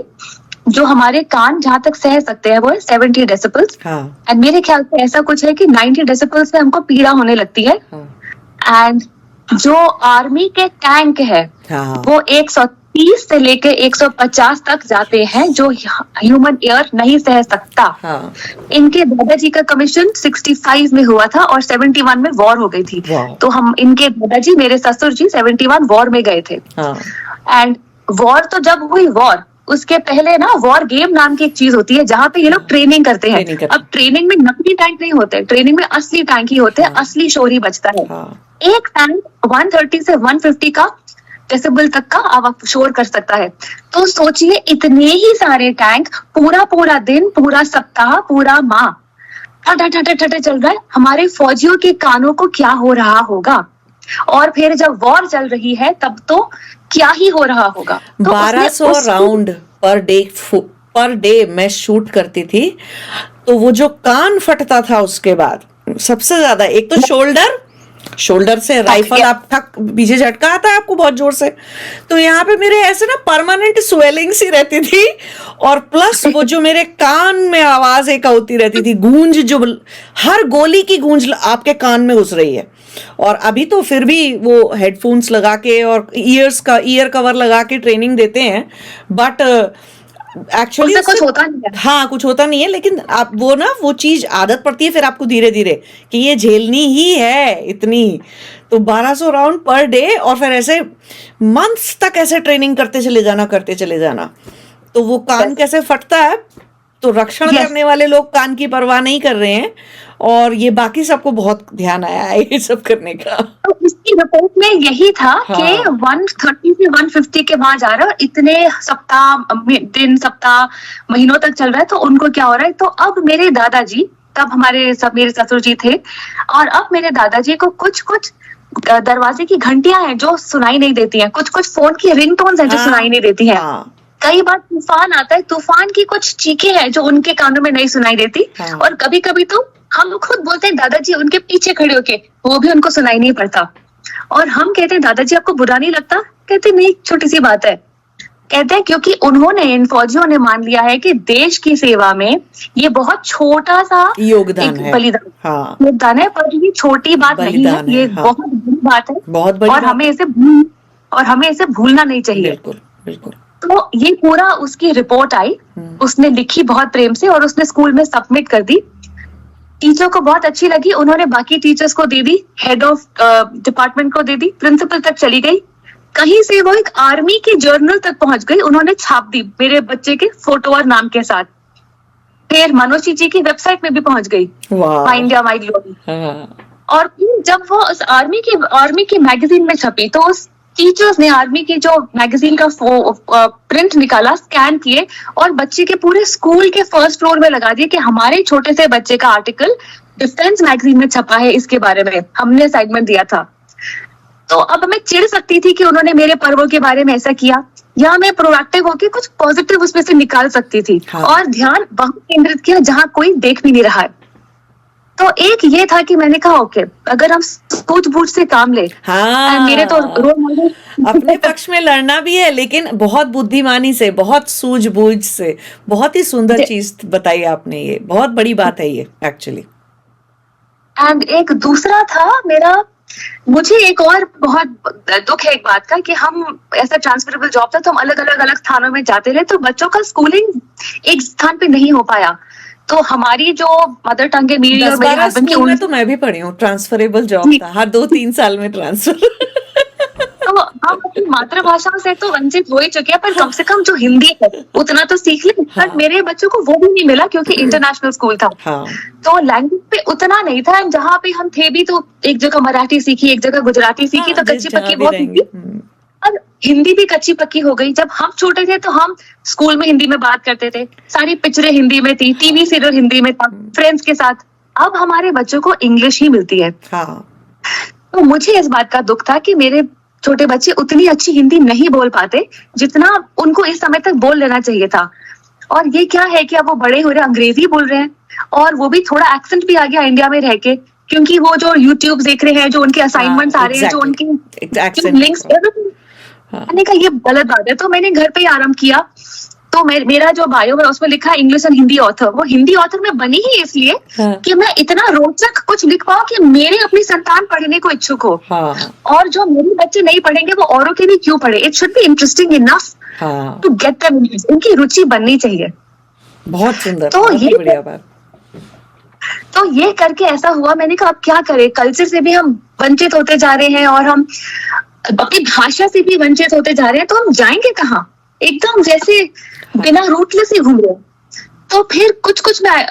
जो हमारे कान जहां तक सह सकते हैं वो है 70 डेसिबल्स. हाँ एंड मेरे ख्याल से ऐसा कुछ है कि 90 डेसिबल्स से हमको पीड़ा होने लगती है. हाँ एंड जो आर्मी के टैंक है हाँ वो 130 से लेके 150 तक जाते हैं जो ह्यूमन ईयर नहीं सह सकता. हाँ. इनके दादाजी का कमीशन 65 में हुआ था और 71 में वॉर हो गई थी. वाह. तो हम इनके दादाजी मेरे ससुर जी 71 वॉर में गए थे. हाँ एंड वॉर तो जब हुई वॉर, उसके पहले ना वॉर गेम नाम की एक चीज होती है जहाँ पे ये लोग ट्रेनिंग करते हैं. ट्रेनिंग करते हैं. अब ट्रेनिंग में नकली टैंक नहीं होते, ट्रेनिंग में असली टैंक ही होते हैं. हाँ. असली शोर ही बचता है. हाँ एक टैंक 130 से 150 का डेसिबल तक का आप शोर कर सकता है. तो सोचिए इतने ही सारे टैंक पूरा दिन, पूरा सप्ताह, पूरा माह ठटे चल रहा है. हमारे फौजियों के कानों को क्या हो रहा होगा. और फिर जब वॉर चल रही है तब तो क्या ही हो रहा होगा. तो 1200 राउंड पर डे मैं शूट करती थी. तो वो जो कान फटता था उसके बाद सबसे ज्यादा, एक तो शोल्डर से राइफल आप ठक पीछे झटका आता है आपको बहुत जोर से. तो यहाँ पे मेरे ऐसे ना परमानेंट स्वेलिंग सी रहती थी. और प्लस वो जो मेरे कान में आवाज एक होती रहती थी, गूंज, जो हर गोली की गूंज आपके कान में घुस रही है. और अभी तो फिर भी वो हेडफोन्स लगा के और ईयर कवर लगा के ट्रेनिंग देते हैं. बट एक्चुअली कुछ होता नहीं है. हाँ कुछ होता नहीं है. लेकिन आप वो चीज आदत पड़ती है फिर आपको धीरे धीरे कि ये झेलनी ही है इतनी. तो 1200 राउंड पर डे और फिर ऐसे मंथ्स तक ऐसे ट्रेनिंग करते चले जाना. तो वो कान कैसे फटता है. तो रक्षण करने वाले लोग कान की परवाह नहीं कर रहे हैं. और ये बाकी सबको बहुत ध्यान आया है ये सब करने का. तो इसकी रिपोर्ट में यही था हाँ. कि 130 से 150 के वहां जा रहा है. इतने सप्ताह महीनों तक चल रहा है. तो उनको क्या हो रहा है. तो अब मेरे दादाजी, तब मेरे ससुर जी थे, और अब मेरे दादाजी को कुछ दरवाजे की घंटियां हैं जो सुनाई नहीं देती हैं. कुछ फोन की रिंगटोन्स हैं जो हाँ. सुनाई नहीं देती हैं. हाँ. कई बार तूफान आता है, तूफान की कुछ चीखें हैं जो उनके कानों में नहीं सुनाई देती. हाँ. और कभी कभी तो हम खुद बोलते हैं दादाजी, उनके पीछे खड़े होके, वो भी उनको सुनाई नहीं पड़ता. और हम कहते हैं दादाजी आपको बुरा नहीं लगता. कहते नहीं, छोटी सी बात है. कहते हैं क्योंकि इन फौजियों ने मान लिया है कि देश की सेवा में ये बहुत छोटा सा योगदान है. बलिदान. हाँ. योगदान है, पर ये छोटी बात नहीं है. ये हाँ. बहुत बड़ी बात है. बहुत बड़ी और हमें इसे भूलना नहीं चाहिए. बिल्कुल बिल्कुल. तो ये पूरा उसकी रिपोर्ट आई. उसने लिखी बहुत प्रेम से और उसने स्कूल में सबमिट कर दी. टीचर को बहुत अच्छी लगी. उन्होंने बाकी टीचर्स को दे दी, हेड ऑफ डिपार्टमेंट को दे दी, प्रिंसिपल तक चली गई. कहीं से वो एक आर्मी के जर्नल तक पहुंच गई. उन्होंने छाप दी मेरे बच्चे के फोटो और नाम के साथ. फिर मनोज जी की वेबसाइट में भी पहुंच गई, माय इंडिया माय ग्लोरी. और फिर जब वो उस आर्मी की मैगजीन में छपी तो उस टीचर्स ने आर्मी की जो मैगजीन का प्रिंट निकाला, स्कैन किए और बच्चे के पूरे स्कूल के फर्स्ट फ्लोर में लगा दिए कि हमारे छोटे से बच्चे का आर्टिकल डिफेंस मैगजीन में छपा है, इसके बारे में हमने असाइनमेंट दिया था. तो अब मैं चिढ़ सकती थी कि उन्होंने मेरे पर्वों के बारे में ऐसा किया, या मैं प्रोएक्टिव होकर कुछ पॉजिटिव उसमें से निकाल सकती थी. हाँ. और ध्यान वहां केंद्रित किया जहां कोई देख भी नहीं रहा है. तो एक ये था कि मैंने कहा ओके, अगर हम सूझबूझ से काम ले. हाँ. मेरे तो रोल मॉडल अपने पक्ष में लड़ना भी है, लेकिन बहुत बुद्धिमानी से, बहुत सूझबूझ से. बहुत ही सुंदर चीज बताई आपने. ये बहुत बड़ी बात है ये एक्चुअली. एंड एक दूसरा था मेरा मुझे एक और बहुत दुख है एक बात का कि हम ऐसा ट्रांसफरेबल जॉब था तो हम अलग अलग अलग स्थानों में जाते रहे, तो बच्चों का स्कूलिंग एक स्थान पे नहीं हो पाया। तो हमारी जो मदर टंग है मेरी और मेरे 10-12 हस्बैंड की, स्कूल में तो मैं भी पढ़ी हूँ, ट्रांसफरेबल जॉब था, हर 2-3 साल में ट्रांसफर। तो हम अपनी मातृभाषा से तो वंचित हो ही चुके हैं, पर कम से कम जो हिंदी है उतना तो सीख ले। हाँ। पर मेरे बच्चों को वो भी नहीं मिला क्योंकि इंटरनेशनल स्कूल था, हाँ तो लैंग्वेज पे उतना नहीं था। जहाँ पे हम थे भी तो एक जगह मराठी सीखी, एक जगह गुजराती सीखी, हाँ, तो जिस कच्ची जहाँ पक्की भी बहुत रहेंगे। सीखी, और हिंदी भी कच्ची पक्की हो गई। जब हम छोटे थे तो हम स्कूल में हिंदी में बात करते थे, सारी पिक्चरें हिंदी में थी, टीवी सीरियल हिंदी में था, फ्रेंड्स के साथ। अब हमारे बच्चों को इंग्लिश ही मिलती है। हाँ तो मुझे इस बात का दुख था कि मेरे छोटे बच्चे उतनी अच्छी हिंदी नहीं बोल पाते जितना उनको इस समय तक बोल लेना चाहिए था। और ये क्या है कि अब वो बड़े हो रहे अंग्रेजी बोल रहे हैं, और वो भी थोड़ा एक्सेंट भी आ गया इंडिया में रह के, क्योंकि वो जो यूट्यूब देख रहे हैं, जो उनके असाइनमेंट्स आ रहे हैं, जो उनके लिंक्स, मैंने कहा ये गलत बात है। तो मैंने घर पे ही आरंभ किया। तो मेरा जो बायो है उसमें लिखा है इंग्लिश एंड हिंदी ऑथर। वो हिंदी ऑथर में बनी ही इसलिए कि मैं इतना रोचक कुछ लिख पाऊं कि मेरे अपनी संतान पढ़ने को इच्छुक हो, और जो मेरे बच्चे नहीं पढ़ेंगे वो औरों के भी क्यों पढ़े। It should be interesting enough to get them, उनकी रुचि बननी चाहिए। बहुत सुंदर, तो बहुत ये बढ़िया बात। तो ये करके ऐसा हुआ, मैंने कहा अब क्या करें, कल्चर से भी हम वंचित होते जा रहे हैं और हम अपनी भाषा से भी वंचित होते जा रहे हैं, तो हम जाएंगे कहाँ, एकदम जैसे बिना रूटलेस ही घूम रहे। तो फिर कुछ कुछ मैं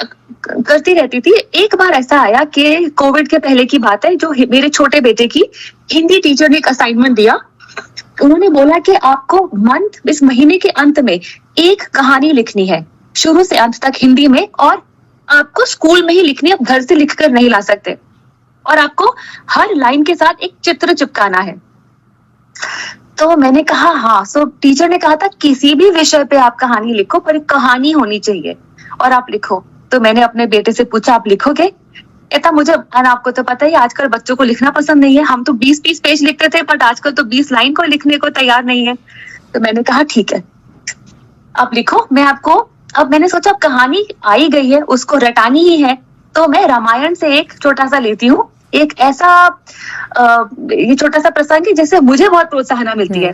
करती रहती थी। एक बार ऐसा आया कि कोविड के पहले की बात है, जो मेरे छोटे बेटे की हिंदी टीचर ने एक असाइनमेंट दिया। उन्होंने बोला कि आपको इस महीने के अंत में एक कहानी लिखनी है शुरू से अंत तक हिंदी में, और आपको स्कूल में ही लिखनी है, आप घर से लिखकर नहीं ला सकते, और आपको हर लाइन के साथ एक चित्र चिपकाना है। तो मैंने कहा हाँ। सो टीचर ने कहा था किसी भी विषय पे आप कहानी लिखो, पर एक कहानी होनी चाहिए और आप लिखो। तो मैंने अपने बेटे से पूछा आप लिखोगे? कहता मुझे, आपको तो पता ही आजकल बच्चों को लिखना पसंद नहीं है, हम तो 20-20 पेज लिखते थे, बट आजकल तो 20 लाइन को लिखने को तैयार नहीं है। तो मैंने कहा ठीक है आप लिखो, मैं आपको, अब मैंने सोचा कहानी आई गई है उसको रटानी ही है, तो मैं रामायण से एक छोटा सा लेती हूँ, एक ऐसा ये छोटा सा प्रसंग है जिससे मुझे बहुत प्रोत्साहन मिलती है,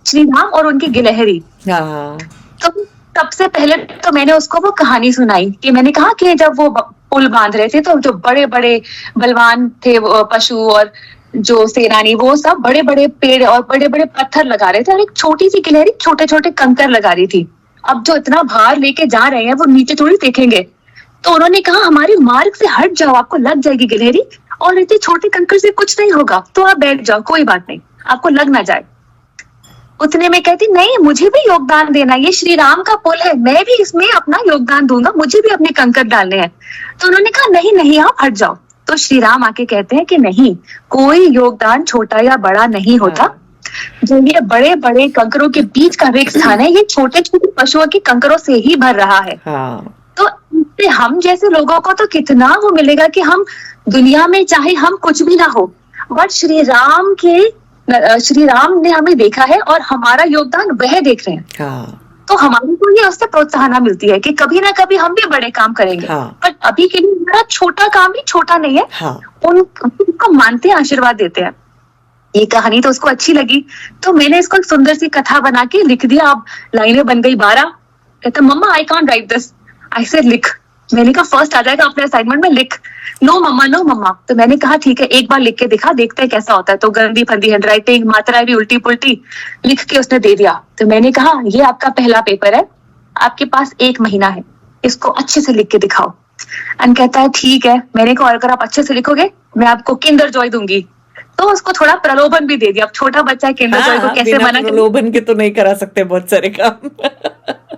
श्री राम और उनकी गिलहरी। तो सबसे पहले तो मैंने उसको वो कहानी सुनाई कि मैंने कहा कि जब वो पुल बांध रहे थे तो जो बड़े बड़े बलवान थे पशु और जो सेनानी, वो सब बड़े बड़े पेड़ और बड़े बड़े पत्थर लगा रहे थे, और एक छोटी सी गिलहरी छोटे छोटे कंकर लगा रही थी। अब जो इतना भार लेके जा रहे हैं वो नीचे थोड़ी देखेंगे, तो उन्होंने कहा हमारे मार्ग से हट जाओ, आपको लग जाएगी गिलहरी, और इतने छोटे कंकर से कुछ नहीं होगा, तो आप बैठ जाओ, कोई बात नहीं, आपको लग ना जाए। उतने में कहती नहीं मुझे भी योगदान देना, ये श्री राम का पुल है, मैं भी इसमें अपना योगदान दूंगा, मुझे भी अपने कंकर डालने हैं। तो उन्होंने कहा नहीं नहीं आप हट जाओ। तो श्री राम आके कहते हैं कि नहीं, कोई योगदान छोटा या बड़ा नहीं होता, जो ये बड़े बड़े कंकरों के बीच का रिक्त स्थान है, ये छोटे छोटे पशुओं के कंकरों से ही भर रहा है। तो इससे हम जैसे लोगों को तो कितना वो मिलेगा कि हम दुनिया में चाहे हम कुछ भी ना हो, बट श्री राम ने हमें देखा है और हमारा योगदान वह देख रहे हैं। तो हमारे को ये उससे प्रोत्साहन मिलती है कि कभी ना कभी हम भी बड़े काम करेंगे। पर अभी के लिए हमारा छोटा काम भी छोटा नहीं है। उनको मानते हैं, आशीर्वाद देते हैं। ये कहानी तो उसको अच्छी लगी, तो मैंने इसको एक सुंदर सी कथा बना के लिख दिया। अब लाइनें बन गई 12। कहता mamma I can't write this. I said लिख। मैंने कहा फर्स्ट आ जाएगा अपने असाइनमेंट में, लिख। नो मम्मा नो मम्मा। तो मैंने कहा ठीक है एक बार लिख के दिखा, देखते हैं कैसा होता है। तो गंदी फंदी हैंडराइटिंग, मात्राएं भी उल्टी पुल्टी, लिख के उसने दे दिया। तो मैंने कहा ये आपका पहला पेपर है, आपके पास 1 महीना है, इसको अच्छे से लिख के दिखाओ। एंड कहता है ठीक है। मैंने कहा अगर आप अच्छे से लिखोगे मैं आपको किंडर जॉय दूंगी। तो उसको थोड़ा प्रलोभन भी दे दिया। अब छोटा बच्चा है, किंडर जॉय को कैसे मना, प्रलोभन के तो नहीं करा सकते बहुत सारे काम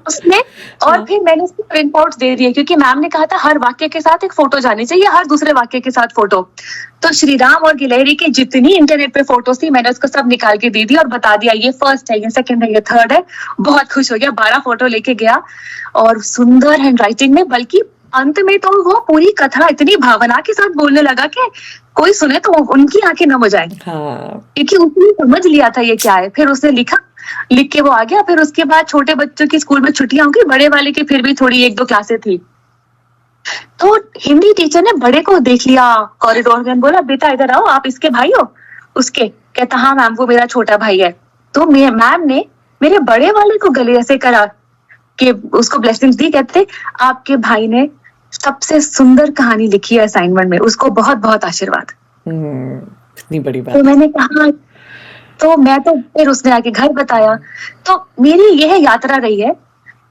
उसने। और फिर मैंने उसको प्रिंट आउट दे दिए, क्योंकि मैम ने कहा था हर वाक्य के साथ एक फोटो जानी चाहिए, हर दूसरे वाक्य के साथ फोटो। तो श्री राम और गिलहरी की जितनी इंटरनेट पे फोटोज थी मैंने उसको सब निकाल के दे दी और बता दिया ये फर्स्ट है, ये सेकंड है, ये थर्ड है। बहुत खुश हो गया, 12 फोटो लेके गया और सुंदर हैंडराइटिंग में, बल्कि अंत में तो वो पूरी कथा इतनी भावना के साथ बोलने लगा कि कोई सुने तो उनकी आंखें नम हो जाए, क्योंकि उसने समझ लिया था ये क्या है। फिर उसने लिखा, लिख के वो आ गया। फिर उसके बाद छोटे बच्चों की स्कूल में छुट्टियां हो गई, बड़े वाले की फिर भी थोड़ी 1-2 क्लासें थी। तो हिंदी टीचर ने बड़े को देख लिया कॉरिडोर में, बोला बेटा इधर आओ, आप इसके भाई हो? उसके कहता हाँ मैम वो मेरा छोटा भाई है। तो मैम ने मेरे बड़े वाले को गले ऐसे करा कि उसको ब्लेसिंग्स दी, कहते आपके भाई ने सबसे सुंदर कहानी लिखी है असाइनमेंट में, उसको बहुत बहुत आशीर्वाद। कितनी बड़ी बात। तो मैंने कहा, तो मैं तो फिर उसने आके घर बताया। तो मेरी यह यात्रा रही है,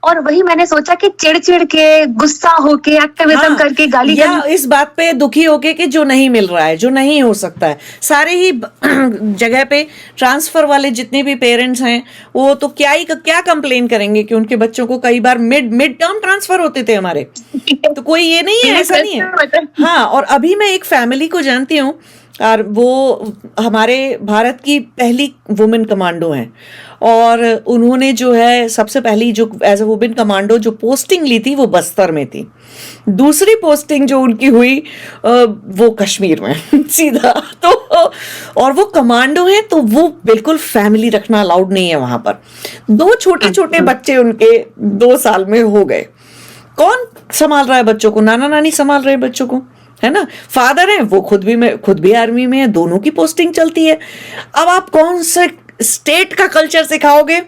और वही मैंने सोचा कि चिड़ के, गुस्सा होके, एक्टिविज्म करके, गाली या इस बात पे दुखी होके कि जो नहीं मिल रहा है, जो नहीं हो सकता है। सारे ही जगह पे ट्रांसफर वाले जितने भी पेरेंट्स हैं वो तो क्या कंप्लेन करेंगे कि उनके बच्चों को कई बार मिड टर्म ट्रांसफर होते थे हमारे। तो कोई ये नहीं है, ऐसा नहीं है। हाँ, और अभी मैं एक फैमिली को जानती हूँ, और वो हमारे भारत की पहली वुमेन कमांडो हैं, और उन्होंने जो है सबसे पहली जो एज अ वुमेन कमांडो जो पोस्टिंग ली थी वो बस्तर में थी। दूसरी पोस्टिंग जो उनकी हुई वो कश्मीर में सीधा। तो और वो कमांडो हैं, तो वो बिल्कुल फैमिली रखना अलाउड नहीं है वहां पर। 2 छोटे छोटे बच्चे उनके 2 साल में हो गए। कौन संभाल रहा है बच्चों को? नाना नानी संभाल रहे हैं बच्चों को, है ना। फादर है वो खुद भी आर्मी में है, दोनों की पोस्टिंग चलती है। अब आप कौन से स्टेट का कल्चर सिखाओगे,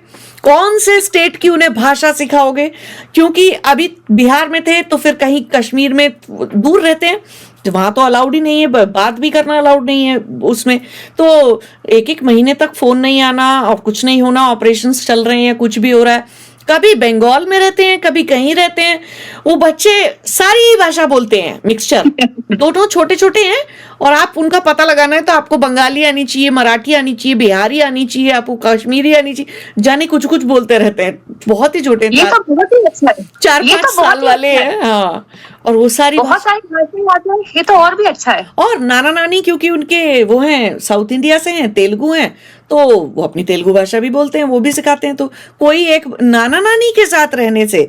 कौन से स्टेट की उन्हें भाषा सिखाओगे? क्योंकि अभी बिहार में थे तो फिर कहीं कश्मीर में दूर रहते हैं, तो वहां तो अलाउड ही नहीं है, बात भी करना अलाउड नहीं है उसमें। तो 1-1 महीने तक फोन नहीं आना और कुछ नहीं होना, ऑपरेशंस चल रहे हैं, कुछ भी हो रहा है। कभी बंगाल में रहते हैं, कभी कहीं रहते हैं। वो बच्चे सारी ही भाषा बोलते हैं, मिक्सचर। दोनों छोटे छोटे हैं, और आप उनका पता लगाना है तो आपको बंगाली आनी चाहिए, मराठी आनी चाहिए, बिहारी आनी चाहिए, आपको कश्मीरी आनी चाहिए, जाने कुछ कुछ बोलते रहते हैं। बहुत ही छोटे, ये तो बहुत ही अच्छा है। 4-5 साल वाले हैं। हाँ, और वो बहुत सारी भाषाएं आती हैं, ये तो और भी अच्छा है। और नाना नानी क्योंकि उनके वो हैं साउथ इंडिया से हैं, तेलुगु हैं, तो वो अपनी तेलुगु भाषा भी बोलते हैं, वो भी सिखाते हैं। तो कोई एक नाना नानी के साथ रहने से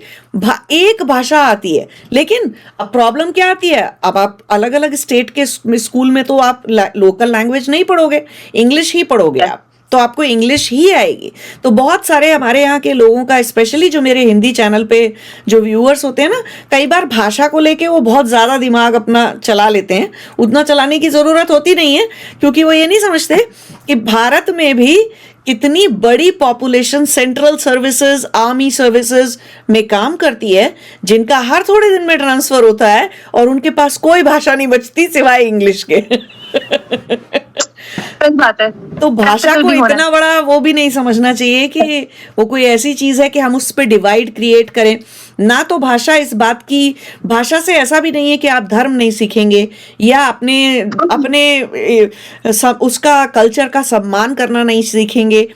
एक भाषा आती है। लेकिन अब प्रॉब्लम क्या आती है, अब आप अलग अलग स्टेट के स्कूल में तो आप लोकल लैंग्वेज नहीं पढ़ोगे, इंग्लिश ही पढ़ोगे आप, तो आपको इंग्लिश ही आएगी। तो बहुत सारे हमारे यहाँ के लोगों का, स्पेशली जो मेरे हिंदी चैनल पे जो व्यूअर्स होते हैं ना, कई बार भाषा को लेके वो बहुत ज़्यादा दिमाग अपना चला लेते हैं। उतना चलाने की ज़रूरत होती नहीं है, क्योंकि वो ये नहीं समझते कि भारत में भी कितनी बड़ी population central services, army services में काम करती है, जिनका हर थोड़े दिन में ट्रांसफर होता है, और उनके पास कोई भाषा नहीं बचती सिवाय इंग्लिश के। सही बात है। तो भाषा को इतना बड़ा वो भी नहीं समझना चाहिए कि वो कोई ऐसी चीज है कि हम उस पर डिवाइड क्रिएट करें ना। तो भाषा इस बात की, भाषा से ऐसा भी नहीं है कि आप धर्म नहीं सीखेंगे या अपने उसका कल्चर का सम्मान करना नहीं सीखेंगे,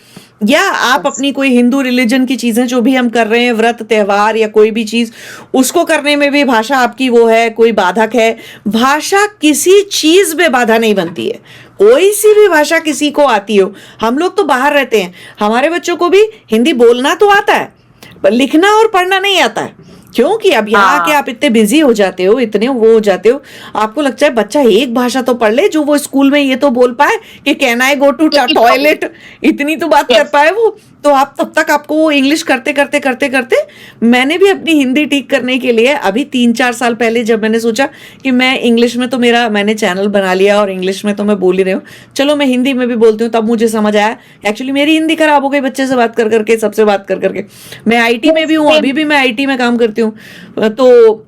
या आप अपनी कोई हिंदू रिलीजन की चीजें जो भी हम कर रहे हैं, व्रत त्योहार या कोई भी चीज, उसको करने में भी भाषा आपकी वो है, कोई बाधक है। भाषा किसी चीज में बाधा नहीं बनती है। कोई सी भी भाषा किसी को आती हो, हम लोग तो बाहर रहते हैं, हमारे बच्चों को भी हिंदी बोलना तो आता है, लिखना और पढ़ना नहीं आता है। क्योंकि अब यहाँ आके आप इतने बिजी हो जाते हो, इतने वो हो जाते हो, आपको लगता है बच्चा एक भाषा तो पढ़ ले जो वो स्कूल में ये तो बोल पाए कि can I go to toilet, इतनी तो बात कर पाए वो। तो आप तब तक आपको वो इंग्लिश करते करते करते करते, मैंने भी अपनी हिंदी ठीक करने के लिए अभी 3-4 साल पहले जब मैंने सोचा कि मैं इंग्लिश में तो मैंने चैनल बना लिया और इंग्लिश में तो मैं बोल ही रही हूँ, चलो मैं हिंदी में भी बोलती हूँ, तब मुझे समझ आया एक्चुअली मेरी हिंदी खराब हो गई बच्चे से बात कर करके, सबसे बात कर करके। मैं आईटी में भी हूँ, अभी भी मैं आईटी में काम करती हूँ, तो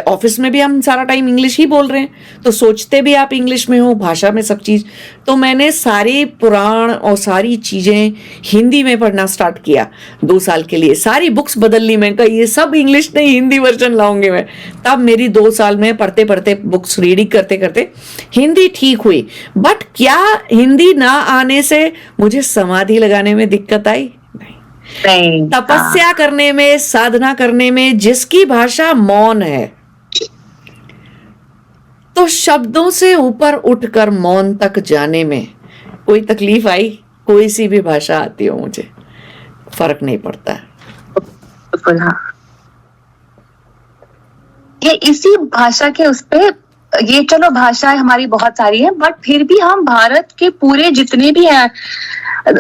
ऑफिस में भी हम सारा टाइम इंग्लिश ही बोल रहे हैं, तो सोचते भी आप इंग्लिश में हो, भाषा में सब चीज। तो मैंने सारे पुराण और सारी चीजें हिंदी में पढ़ना स्टार्ट किया 2 साल के लिए, सारी बुक्स बदल ली। मैं कहा ये सब इंग्लिश नहीं, हिंदी वर्जन लाऊंगी मैं। तब मेरी 2 साल में पढ़ते पढ़ते, बुक्स रीडिंग करते करते हिंदी ठीक हुई। बट क्या हिंदी ना आने से मुझे समाधि लगाने में दिक्कत आई? तपस्या करने में, साधना करने में, जिसकी भाषा मौन है, तो शब्दों से ऊपर उठकर मौन तक जाने में कोई तकलीफ आई? कोई सी भी भाषा आती हो मुझे फर्क नहीं पड़ता है। बिल्कुल, हाँ। ये इसी भाषा के उस पे, ये चलो भाषाएं हमारी बहुत सारी है, बट फिर भी हम भारत के पूरे जितने भी हैं,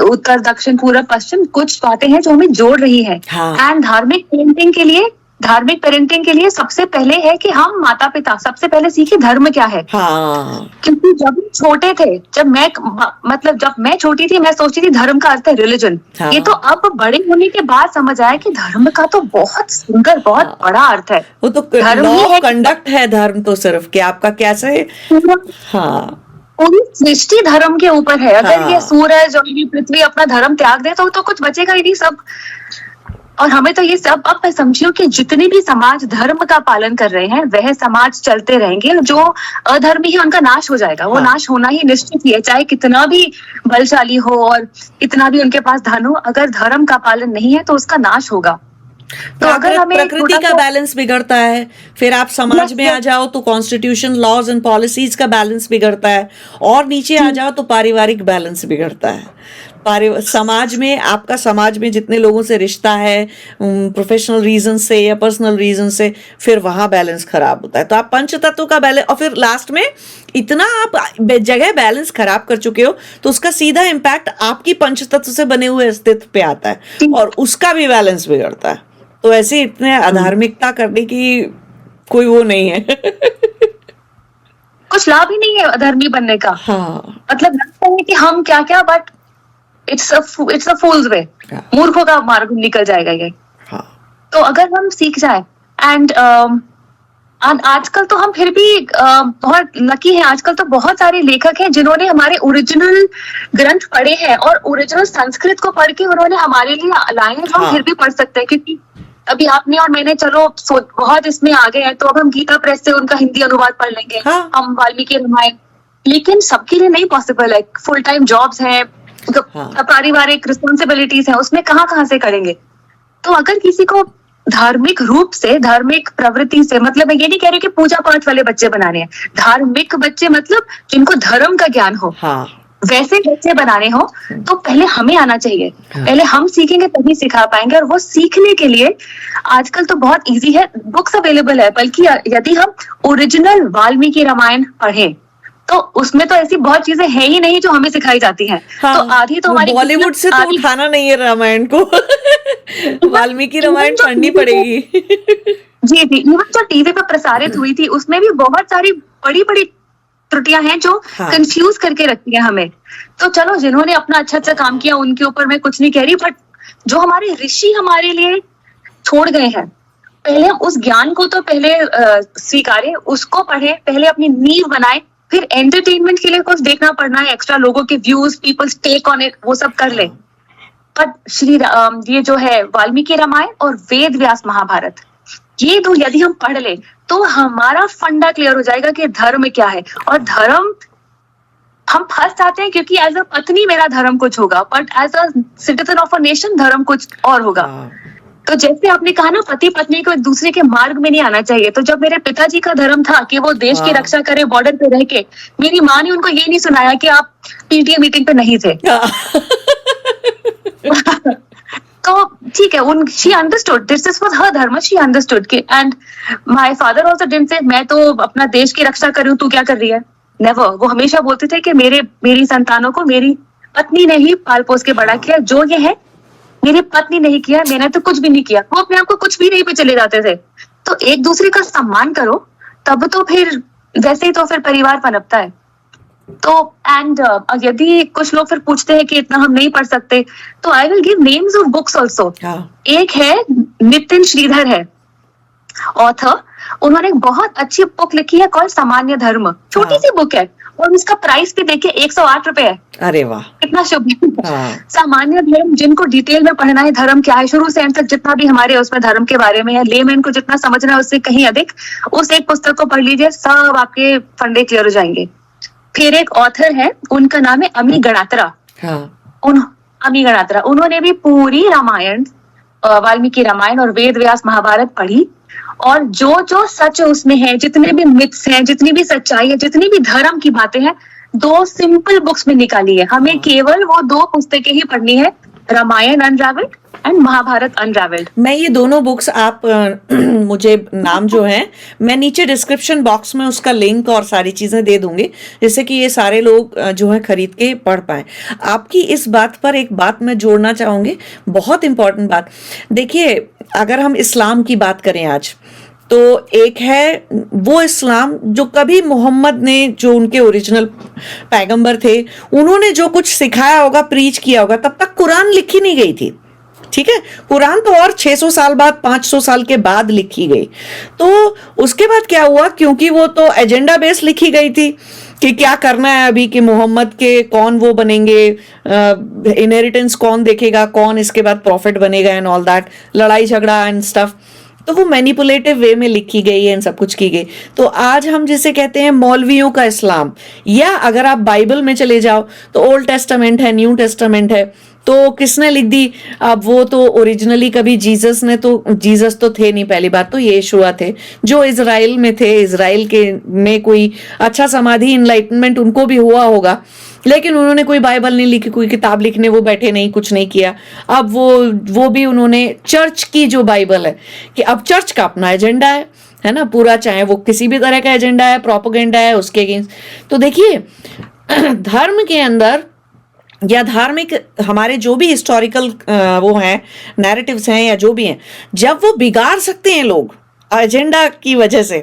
उत्तर दक्षिण पूर्व पश्चिम, कुछ बातें हैं जो हमें जोड़ रही है। हाँ। एंड धार्मिक पेंटिंग के लिए धार्मिक पेरेंटिंग के लिए सबसे पहले है कि हम माता पिता सबसे पहले सीखे धर्म क्या है। हाँ क्योंकि जब हम छोटे थे, जब मैं छोटी थी, मैं सोचती थी धर्म का अर्थ है रिलीजन। हाँ। ये तो अब बड़े होने के बाद समझ आया कि धर्म का तो बहुत सुंदर, बहुत बड़ा अर्थ है। वो तो धर्म लॉ ही ऑफ है कंडक्ट है धर्म तो, सिर्फ कि आपका कैसे। हाँ पूरी सृष्टि धर्म के ऊपर है। अगर हाँ। ये सूरज और ये पृथ्वी अपना धर्म त्याग दे तो कुछ बचेगा ही नहीं सब। और हमें तो ये सब, अब मैं समझी हूँ कि जितने भी समाज धर्म का पालन कर रहे हैं वह समाज चलते रहेंगे, जो अधर्मी है उनका नाश हो जाएगा। वो हाँ। नाश होना ही निश्चित ही है, चाहे कितना भी बलशाली हो और कितना भी उनके पास धन हो, अगर धर्म का पालन नहीं है तो उसका नाश होगा। तो अगर हमें प्रकृति का बैलेंस बिगड़ता है, फिर आप समाज में आ जाओ तो कॉन्स्टिट्यूशन, लॉज एंड पॉलिसीज का बैलेंस बिगड़ता है, और नीचे आ जाओ तो पारिवारिक बैलेंस बिगड़ता है। समाज में, आपका समाज में जितने लोगों से रिश्ता है, प्रोफेशनल रीजन से या पर्सनल रीजन से, फिर वहां बैलेंस खराब होता है। तो आप पंच तत्व का बैलेंस, और फिर लास्ट में इतना आप जगह बैलेंस खराब कर चुके हो तो उसका सीधा इम्पैक्ट आपकी पंच तत्व से बने हुए अस्तित्व पे आता है और उसका भी बैलेंस बिगड़ता है। तो ऐसे इतने अधार्मिकता करने की कोई वो नहीं है। कुछ लाभ ही नहीं है अधर्मी बनने का। हाँ। मतलब लगता है कि हम क्या क्या, बट इट्स अ फूल्स वे। मूर्खों का मार्ग निकल जाएगा ये। हाँ। तो अगर हम सीख जाए, एंड आजकल तो हम फिर भी बहुत लकी हैं। आजकल तो बहुत सारे लेखक हैं जिन्होंने हमारे ओरिजिनल ग्रंथ पढ़े हैं और ओरिजिनल संस्कृत को पढ़ के उन्होंने हमारे लिए लाए हैं, हम फिर भी पढ़ सकते हैं। क्योंकि अभी आपने और मैंने चलो बहुत इसमें आगे हैं, तो अब हम गीता प्रेस से उनका हिंदी अनुवाद पढ़ लेंगे। हाँ। हम वाल्मीकि रामायण, लेकिन सबके लिए नहीं पॉसिबल है। फुल टाइम जॉब्स हैं, हाँ। पारिवारिक रिस्पॉन्सिबिलिटीज हैं, उसमें कहाँ से करेंगे। तो अगर किसी को धार्मिक रूप से, धार्मिक प्रवृत्ति से, मतलब मैं ये नहीं कह रही कि पूजा पाठ वाले बच्चे बनाने हैं, धार्मिक बच्चे मतलब जिनको धर्म का ज्ञान हो, हाँ। वैसे बच्चे बनाने हो, तो पहले हमें आना चाहिए। पहले हम सीखेंगे तभी सिखा पाएंगे। और वो सीखने के लिए आजकल तो बहुत इजी है, बुक्स अवेलेबल है। बल्कि यदि हम ओरिजिनल वाल्मीकि रामायण पढ़ें तो उसमें तो ऐसी बहुत चीजें हैं ही नहीं जो हमें सिखाई जाती हैं। हाँ, तो आधी तो हमारी बॉलीवुड से तो उठाना नहीं है रामायण को। वाल्मीकि रामायण पढ़नी पड़ेगी। जी जी, इवन जो टीवी पे प्रसारित हुई थी उसमें भी बहुत सारी बड़ी बड़ी त्रुटियां हैं जो कंफ्यूज करके रखती है हमें। तो चलो, जिन्होंने अपना अच्छा काम किया उनके ऊपर मैं कुछ नहीं कह रही, बट जो हमारे ऋषि हमारे लिए छोड़ गए हैं, पहले हम उस ज्ञान को तो पहले स्वीकारें, उसको पढ़े, पहले अपनी नींव बनाए, फिर एंटरटेनमेंट के लिए कुछ देखना पड़ना है, एक्स्ट्रा लोगों के views, peoples take on it, वो सब कर ले। बट ये जो है वाल्मीकि रामायण और वेद व्यास महाभारत, ये दो यदि हम पढ़ ले तो हमारा फंडा क्लियर हो जाएगा कि धर्म क्या है। और धर्म, हम फंस जाते हैं क्योंकि एज अ पत्नी मेरा धर्म कुछ होगा, but as a citizen of a nation धर्म कुछ और होगा। तो जैसे आपने कहा ना, पति पत्नी को एक दूसरे के मार्ग में नहीं आना चाहिए। तो जब मेरे पिताजी का धर्म था कि वो देश की रक्षा करे बॉर्डर पे रह के, मेरी माँ ने उनको ये नहीं सुनाया कि आप पीटीए मीटिंग पे नहीं थे। तो ठीक है, she understood this was her धर्म, शी अंडरस्टूड कि, and my father also didn't say मैं तो अपना देश की रक्षा कर रही हूँ, तू क्या कर रही है। नेवर। वो हमेशा बोलते थे कि मेरी संतानों को मेरी पत्नी ने ही पाल पोस के बड़ा किया, जो ये है मेरी पत्नी नहीं किया, मैंने तो कुछ भी नहीं किया। वो अपने आप को कुछ भी नहीं पे चले जाते थे। तो एक दूसरे का सम्मान करो, तब तो फिर वैसे ही तो फिर परिवार पनपता है। तो एंड यदि कुछ लोग फिर पूछते हैं कि इतना हम नहीं पढ़ सकते, तो I will give names of books also. एक है नितिन श्रीधर है ऑथर, उन्होंने एक बहुत अच्छी बुक लिखी है कॉल्ड सामान्य धर्म। छोटी सी बुक है और उसका प्राइस भी देखिए 108 रुपए है। अरे वाह, कितना शुभ। सामान्य धर्म, जिनको डिटेल में पढ़ना है धर्म क्या है शुरू से अंत तक, जितना भी हमारे उसमें धर्म के बारे में है, लेमैन को जितना समझना है उससे कहीं अधिक, उस एक पुस्तक को पढ़ लीजिए, सब आपके फंडे क्लियर हो जाएंगे। फिर एक ऑथर है, उनका नाम है अमी गणात्रा। अमी गणात्रा, उन्होंने भी पूरी रामायण, वाल्मीकि रामायण और वेद व्यास महाभारत पढ़ी, और जो जो सच उसमें है, जितने भी मिथ्स हैं, जितनी भी सच्चाई है, जितनी भी धर्म की बातें हैं, 2 सिंपल बुक्स में निकाली है। हमें केवल वो 2 पुस्तकें ही पढ़नी है, रामायण अनरावेल्ड एंड महाभारत अनरावेल्ड। मैं ये दोनों बुक्स आप मुझे नाम जो है मैं नीचे डिस्क्रिप्शन बॉक्स में उसका लिंक और सारी चीजें दे दूंगी, जिससे कि ये सारे लोग जो है खरीद के पढ़ पाए। आपकी इस बात पर एक बात मैं जोड़ना चाहूंगी, बहुत इंपॉर्टेंट बात। देखिए, अगर हम इस्लाम की बात करें आज, तो एक है वो इस्लाम जो कभी मोहम्मद ने, जो उनके ओरिजिनल पैगंबर थे, उन्होंने जो कुछ सिखाया होगा, प्रीच किया होगा, तब तक कुरान लिखी नहीं गई थी। ठीक है, कुरान तो और 600 साल बाद, 500 साल के बाद लिखी गई। तो उसके बाद क्या हुआ, क्योंकि वो तो एजेंडा बेस्ड लिखी गई थी कि क्या करना है अभी, कि मोहम्मद के कौन वो बनेंगे, इनहेरिटेंस कौन देखेगा, कौन इसके बाद प्रॉफिट बनेगा एंड ऑल दैट, लड़ाई झगड़ा एंड स्टफ। तो वो मैनिपुलेटिव वे में लिखी गई है, सब कुछ की गई। तो आज हम जिसे कहते हैं मौलवियों का इस्लाम, या अगर आप बाइबल में चले जाओ तो ओल्ड टेस्टामेंट है, न्यू टेस्टामेंट है, तो किसने लिख दी? अब वो तो ओरिजिनली कभी जीसस तो थे नहीं, पहली बात तो यीशुआ थे जो इजराइल में थे। इजराइल के में कोई अच्छा समाधि, इनलाइटनमेंट उनको भी हुआ होगा, लेकिन उन्होंने कोई बाइबल नहीं लिखी, कोई किताब लिखने वो बैठे नहीं, कुछ नहीं किया। अब वो भी उन्होंने चर्च की जो बाइबल है, कि अब चर्च का अपना एजेंडा है ना, पूरा, चाहे वो किसी भी तरह का एजेंडा है, प्रोपेगेंडा है, उसके अगेंस्ट। तो देखिए, धर्म के अंदर या धार्मिक हमारे जो भी हिस्टोरिकल वो हैं, नैरेटिव्स हैं या जो भी हैं, जब वो बिगाड़ सकते हैं लोग एजेंडा की वजह से,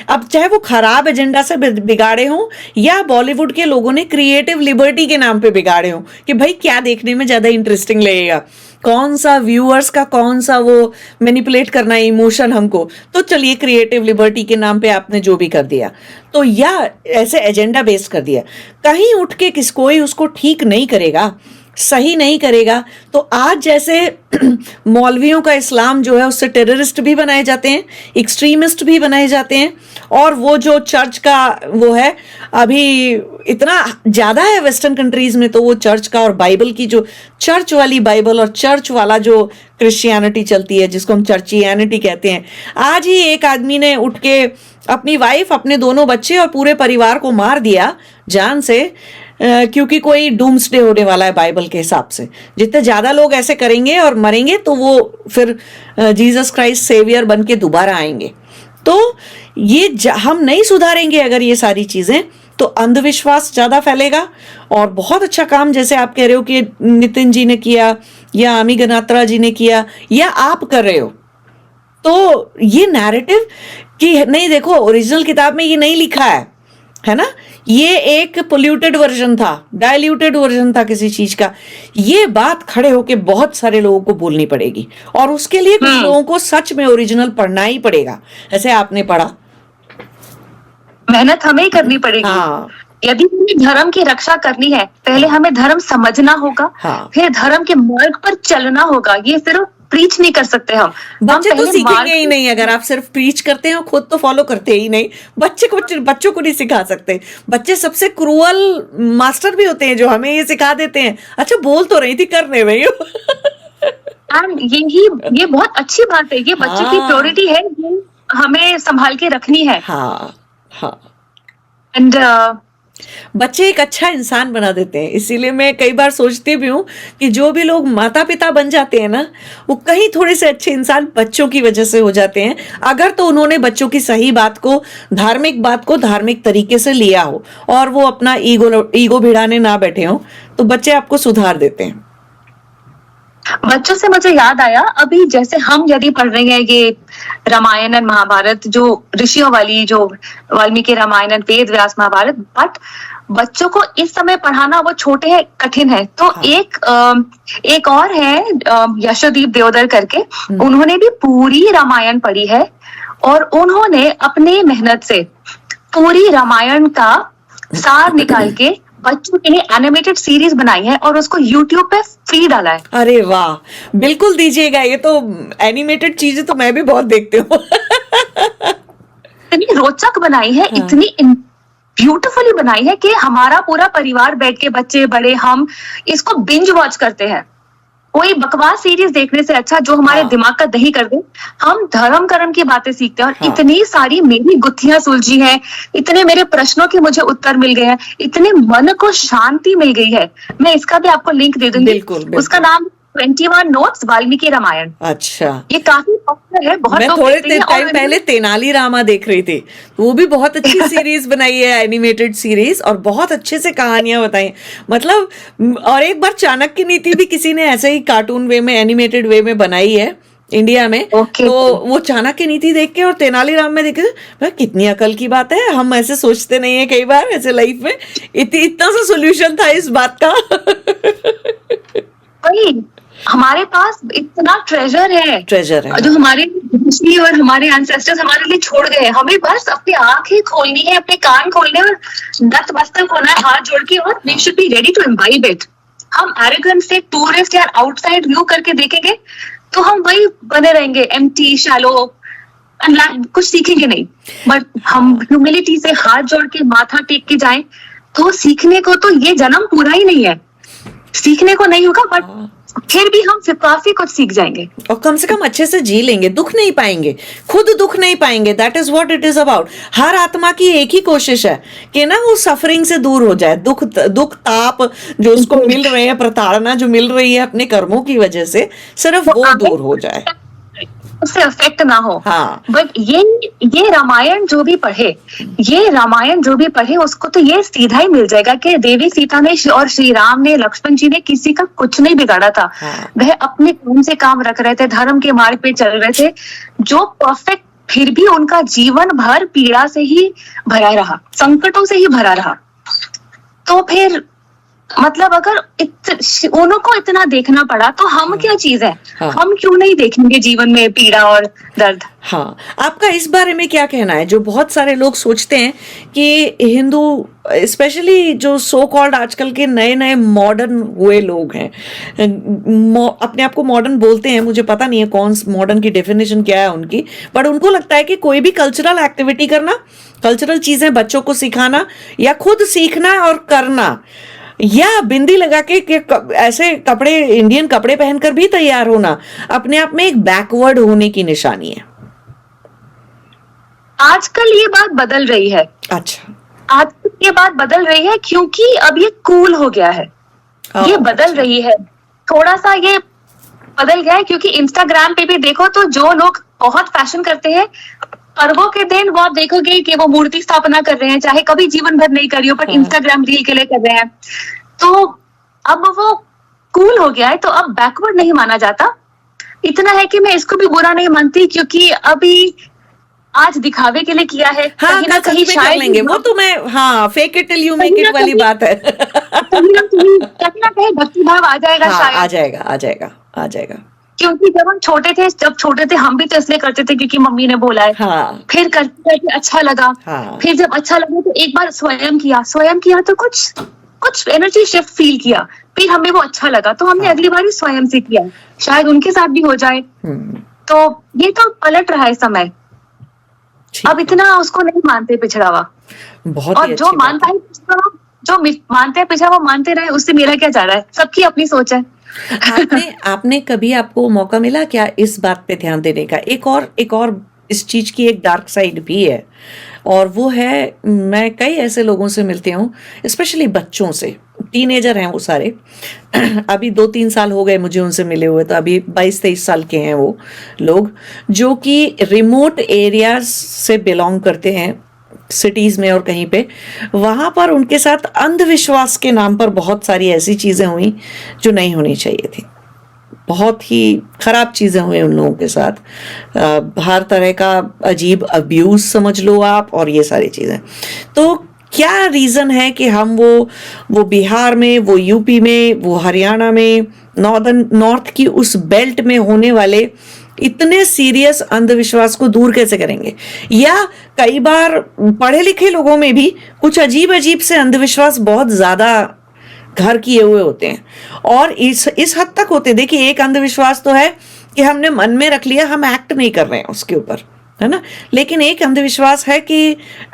अब चाहे वो खराब एजेंडा से बिगाड़े हों या बॉलीवुड के लोगों ने क्रिएटिव लिबर्टी के नाम पे बिगाड़े हों, कि भाई क्या देखने में ज्यादा इंटरेस्टिंग लगेगा, कौन सा व्यूअर्स का कौन सा वो मैनिपुलेट करना है इमोशन हमको, तो चलिए क्रिएटिव लिबर्टी के नाम पे आपने जो भी कर दिया, तो या ऐसे एजेंडा बेस्ड कर दिया, कहीं उठ के कोई उसको ठीक नहीं करेगा, सही नहीं करेगा। तो आज जैसे मौलवियों का इस्लाम जो है, उससे टेररिस्ट भी बनाए जाते हैं, एक्सट्रीमिस्ट भी बनाए जाते हैं, और वो जो चर्च का वो है, अभी इतना ज़्यादा है वेस्टर्न कंट्रीज में, तो वो चर्च का और बाइबल की जो चर्च वाली बाइबल और चर्च वाला जो क्रिश्चियनिटी चलती है, जिसको हम चर्चियनिटी कहते हैं, आज ही एक आदमी ने उठ के अपनी वाइफ, अपने दोनों बच्चे और पूरे परिवार को मार दिया जान से, क्योंकि कोई डूम्सडे होने वाला है बाइबल के हिसाब से। जितने ज्यादा लोग ऐसे करेंगे और मरेंगे, तो वो फिर जीसस क्राइस्ट सेवियर बन के दोबारा आएंगे। तो ये हम नहीं सुधारेंगे अगर ये सारी चीजें, तो अंधविश्वास ज्यादा फैलेगा। और बहुत अच्छा काम जैसे आप कह रहे हो कि नितिन जी ने किया, या अमी गनात्रा जी ने किया, या आप कर रहे हो, तो ये नैरेटिव कि नहीं, देखो ओरिजिनल किताब में ये नहीं लिखा है ना, ये एक पोल्यूटेड वर्जन था, डाइल्यूटेड वर्जन था किसी चीज का, ये बात खड़े होके बहुत सारे लोगों को बोलनी पड़ेगी, और उसके लिए कुछ लोगों को सच में ओरिजिनल पढ़ना ही पड़ेगा। ऐसे आपने पढ़ा, मेहनत हमें ही करनी पड़ेगी। हाँ। यदि हमें धर्म की रक्षा करनी है, पहले हमें धर्म समझना होगा, हाँ। फिर धर्म के मार्ग पर चलना होगा। ये सिर्फ प्रीच नहीं कर सकते हम बच्चे तो पहले सीखेंगे ही नहीं अगर आप सिर्फ प्रीच करते हो, खुद तो फॉलो करते ही नहीं। बच्चों को नहीं सिखा सकते। बच्चे सबसे क्रूअल मास्टर भी होते हैं, जो हमें ये सिखा देते हैं, अच्छा बोल तो रही थी, करने में एंड ये बहुत अच्छी बात है, ये बच्चे की प्योरिटी है, ये हमें संभाल के रखनी है। हाँ हाँ। एंड बच्चे एक अच्छा इंसान बना देते हैं। इसीलिए मैं कई बार सोचती भी हूँ कि जो भी लोग माता पिता बन जाते हैं ना, वो कहीं थोड़े से अच्छे इंसान बच्चों की वजह से हो जाते हैं, अगर तो उन्होंने बच्चों की सही बात को, धार्मिक बात को धार्मिक तरीके से लिया हो, और वो अपना ईगो भिड़ाने ना बैठे हो, तो बच्चे आपको सुधार देते हैं। बच्चों से मुझे याद आया, अभी जैसे हम यदि पढ़ रहे हैं ये रामायण और महाभारत, जो ऋषियों वाली, जो वाल्मीकि रामायण, वेद व्यास महाभारत, बट बच्चों को इस समय पढ़ाना, वो छोटे हैं, कठिन है। तो हाँ। एक और है यशोदीप देवदर करके, उन्होंने भी पूरी रामायण पढ़ी है, और उन्होंने अपने मेहनत से पूरी रामायण का सार निकाल के बच्चों के लिए एनिमेटेड सीरीज बनाई है, और उसको यूट्यूब पे फ्री डाला है। अरे वाह, बिल्कुल दीजिएगा, ये तो एनिमेटेड चीजें तो मैं भी बहुत देखती हूँ। इतनी रोचक बनाई है, हाँ। इतनी ब्यूटीफुली बनाई है कि हमारा पूरा परिवार बैठ के, बच्चे बड़े, हम इसको बिंज वॉच करते हैं। कोई बकवास सीरीज देखने से अच्छा जो हमारे दिमाग का दही कर दे, हम धर्म कर्म की बातें सीखते हैं। और इतनी सारी मेरी गुत्थियां सुलझी हैं, इतने मेरे प्रश्नों के मुझे उत्तर मिल गए हैं, इतने मन को शांति मिल गई है। मैं इसका भी आपको लिंक दे दूंगी। बिल्कुल, बिल्कुल। उसका नाम 21 नोट्स वाल्मीकि रामायण। अच्छा, ये काफी पॉपुलर है, बहुत मैं लोग थोड़े देखते हैं। टाइम और पहले तेनाली रामा देख रही थी, वो भी बहुत अच्छी सीरीज बनाई है, एनिमेटेड सीरीज, और बहुत अच्छे से कहानियां बताई। मतलब और एक बार चाणक्य नीति भी किसी ने ऐसे ही कार्टून वे में, एनिमेटेड वे में बनाई है इंडिया में। ओके, तो वो चाणक्य नीति देख के और तेनालीराम में देख के भाई कितनी अकल की बात है, हम ऐसे सोचते नहीं है कई बार ऐसे लाइफ में। इतना सा सोल्यूशन था इस बात का। वही हमारे पास इतना ट्रेजर है, ट्रेजर है। जो हमारे ऋषि और हमारे एंसेस्टर्स हमारे लिए छोड़ गए। हमें बस अपनी आंखें खोलनी है, अपने कान खोलने और नतमस्तक होना है हाथ जोड़ के, और we should be ready to imbibe it. हम एरोगेंस से टूरिस्ट या आउटसाइड व्यू करके देखेंगे तो हम वही बने रहेंगे, एम्प्टी, शैलो, कुछ सीखेंगे नहीं। बट हम ह्यूमिलिटी से हाथ जोड़ के माथा टेक के जाएं तो सीखने को तो ये जन्म पूरा ही नहीं है, सीखने को नहीं होगा, बट फिर भी हम काफी कुछ सीख जाएंगे और कम से कम अच्छे से जी लेंगे, दुख नहीं पाएंगे, खुद दुख नहीं पाएंगे। That is what it is about. हर आत्मा की एक ही कोशिश है कि ना वो सफरिंग से दूर हो जाए, दुख ताप जो उसको मिल रहे हैं, प्रताड़ना जो मिल रही है अपने कर्मों की वजह से, सिर्फ वो दूर हो जाए, उससे अफेक्ट ना हो। हाँ। बट ये रामायण जो भी पढ़े, ये रामायण जो भी पढ़े उसको तो ये सीधा ही मिल जाएगा कि देवी सीता ने और श्री राम ने, लक्ष्मण जी ने किसी का कुछ नहीं बिगाड़ा था। हाँ। वह अपने काम से काम रख रहे थे, धर्म के मार्ग पे चल रहे थे, जो परफेक्ट, फिर भी उनका जीवन भर पीड़ा से ही भरा रहा, संकटों से ही भरा रहा। तो फिर मतलब अगर उनको इतना देखना पड़ा तो हम क्या चीज है? हाँ। हम क्यों नहीं देखेंगे जीवन में पीड़ा और दर्द? हाँ, आपका इस बारे में क्या कहना है? जो बहुत सारे लोग सोचते हैं कि हिंदू, स्पेशली जो सो कॉल्ड आजकल के नए नए मॉडर्न हुए लोग हैं, अपने आप को मॉडर्न बोलते हैं, मुझे पता नहीं है कौन मॉडर्न की डेफिनेशन क्या है उनकी, बट उनको लगता है कि कोई भी कल्चरल एक्टिविटी करना, कल्चरल चीजें बच्चों को सिखाना या खुद सीखना और करना, या बिंदी लगा के ऐसे कपड़े, इंडियन कपड़े पहनकर भी तैयार होना, अपने आप में एक बैकवर्ड होने की निशानी है। आजकल ये बात बदल रही है। अच्छा, आजकल ये बात बदल रही है क्योंकि अब ये कूल हो गया है। ये बदल रही है, थोड़ा सा ये बदल गया है क्योंकि इंस्टाग्राम पे भी देखो तो जो लोग बहुत फैशन करते हैं, पर्वों के दिन वो आप देखोगे कि वो मूर्ति स्थापना कर रहे हैं, चाहे कभी जीवन भर नहीं करी हो, बट इंस्टाग्राम रील के लिए कर रहे हैं। तो अब वो कूल हो गया है, तो अब बैकवर्ड नहीं माना जाता। इतना है कि मैं इसको भी बुरा नहीं मानती क्योंकि अभी आज दिखावे के लिए किया है। हाँ, कहीं ना कहीं कर लेंगे वो तो, मैं, हाँ, fake it till you make it वाली बात है। कहीं ना कहीं भक्ति भाव आ जाएगा। हाँ, शायद आ जाएगा, आ जाएगा, आ जाएगा। क्योंकि जब हम छोटे थे हम भी तो इसलिए करते थे क्योंकि मम्मी ने बोला है। हाँ। फिर करते करते अच्छा लगा। हाँ। फिर जब अच्छा लगा तो एक बार स्वयं किया तो कुछ एनर्जी शिफ्ट फील किया, फिर हमें वो अच्छा लगा तो हमने अगली बार स्वयं से किया, शायद उनके साथ भी हो जाए। तो ये तो पलट रहा है समय, अब इतना उसको नहीं मानते पिछड़ा हुआ। बहुत और जो मानता है पिछड़ा वो मानते रहे, उससे मेरा क्या जा रहा है? सबकी अपनी सोच है। आपने कभी, आपको मौका मिला क्या इस बात पे ध्यान देने का? एक और इस चीज की एक डार्क साइड भी है, और वो है, मैं कई ऐसे लोगों से मिलती हूँ, स्पेशली बच्चों से, टीनेजर हैं वो सारे, अभी 2-3 साल हो गए मुझे उनसे मिले हुए, तो अभी 22-23 साल के हैं वो लोग, जो कि रिमोट एरियाज से बिलोंग करते हैं, सिटीज में और कहीं पे, वहां पर उनके साथ अंधविश्वास के नाम पर बहुत सारी ऐसी चीजें हुई जो नहीं होनी चाहिए थी। बहुत ही खराब चीजें हुई उन लोगों के साथ, हर तरह का अजीब अब्यूज समझ लो आप, और ये सारी चीजें। तो क्या रीजन है कि हम वो बिहार में, वो यूपी में, वो हरियाणा में, नॉर्थ की उस बेल्ट में होने वाले इतने सीरियस अंधविश्वास को दूर कैसे करेंगे? या कई बार पढ़े लिखे लोगों में भी कुछ अजीब अजीब से अंधविश्वास बहुत ज्यादा घर किए हुए होते हैं, और इस हद तक होते हैं। देखिए, एक अंधविश्वास तो है कि हमने मन में रख लिया, हम एक्ट नहीं कर रहे हैं उसके ऊपर, है ना, लेकिन एक अंधविश्वास है कि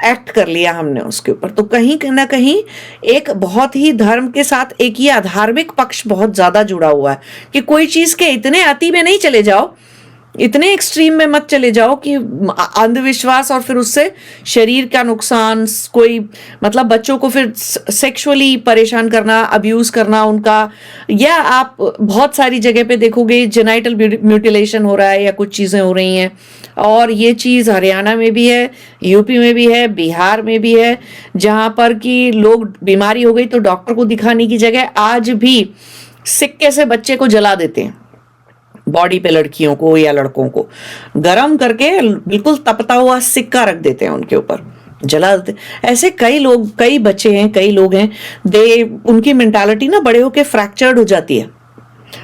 एक्ट कर लिया हमने उसके ऊपर। तो कहीं ना कहीं एक बहुत ही धर्म के साथ एक ये अधार्मिक पक्ष बहुत ज्यादा जुड़ा हुआ है कि कोई चीज के इतने अति में नहीं चले जाओ इतने एक्सट्रीम में मत चले जाओ कि अंधविश्वास और फिर उससे शरीर का नुकसान, कोई मतलब बच्चों को फिर सेक्सुअली परेशान करना, अब्यूज करना उनका, या आप बहुत सारी जगह पे देखोगे जेनाइटल म्यूटिलेशन हो रहा है या कुछ चीजें हो रही हैं। और ये चीज हरियाणा में भी है, यूपी में भी है, बिहार में भी है, जहां पर कि लोग बीमारी हो गई तो डॉक्टर को दिखाने की जगह आज भी सिक्के से बच्चे को जला देते हैं, बॉडी पे लड़कियों को या लड़कों को गरम करके बिल्कुल तपता हुआ सिक्का रख देते हैं उनके ऊपर, जला देते। ऐसे कई लोग, कई बच्चे हैं, कई लोग हैं, उनकी मेंटालिटी ना बड़े होके फ्रैक्चर्ड हो जाती है,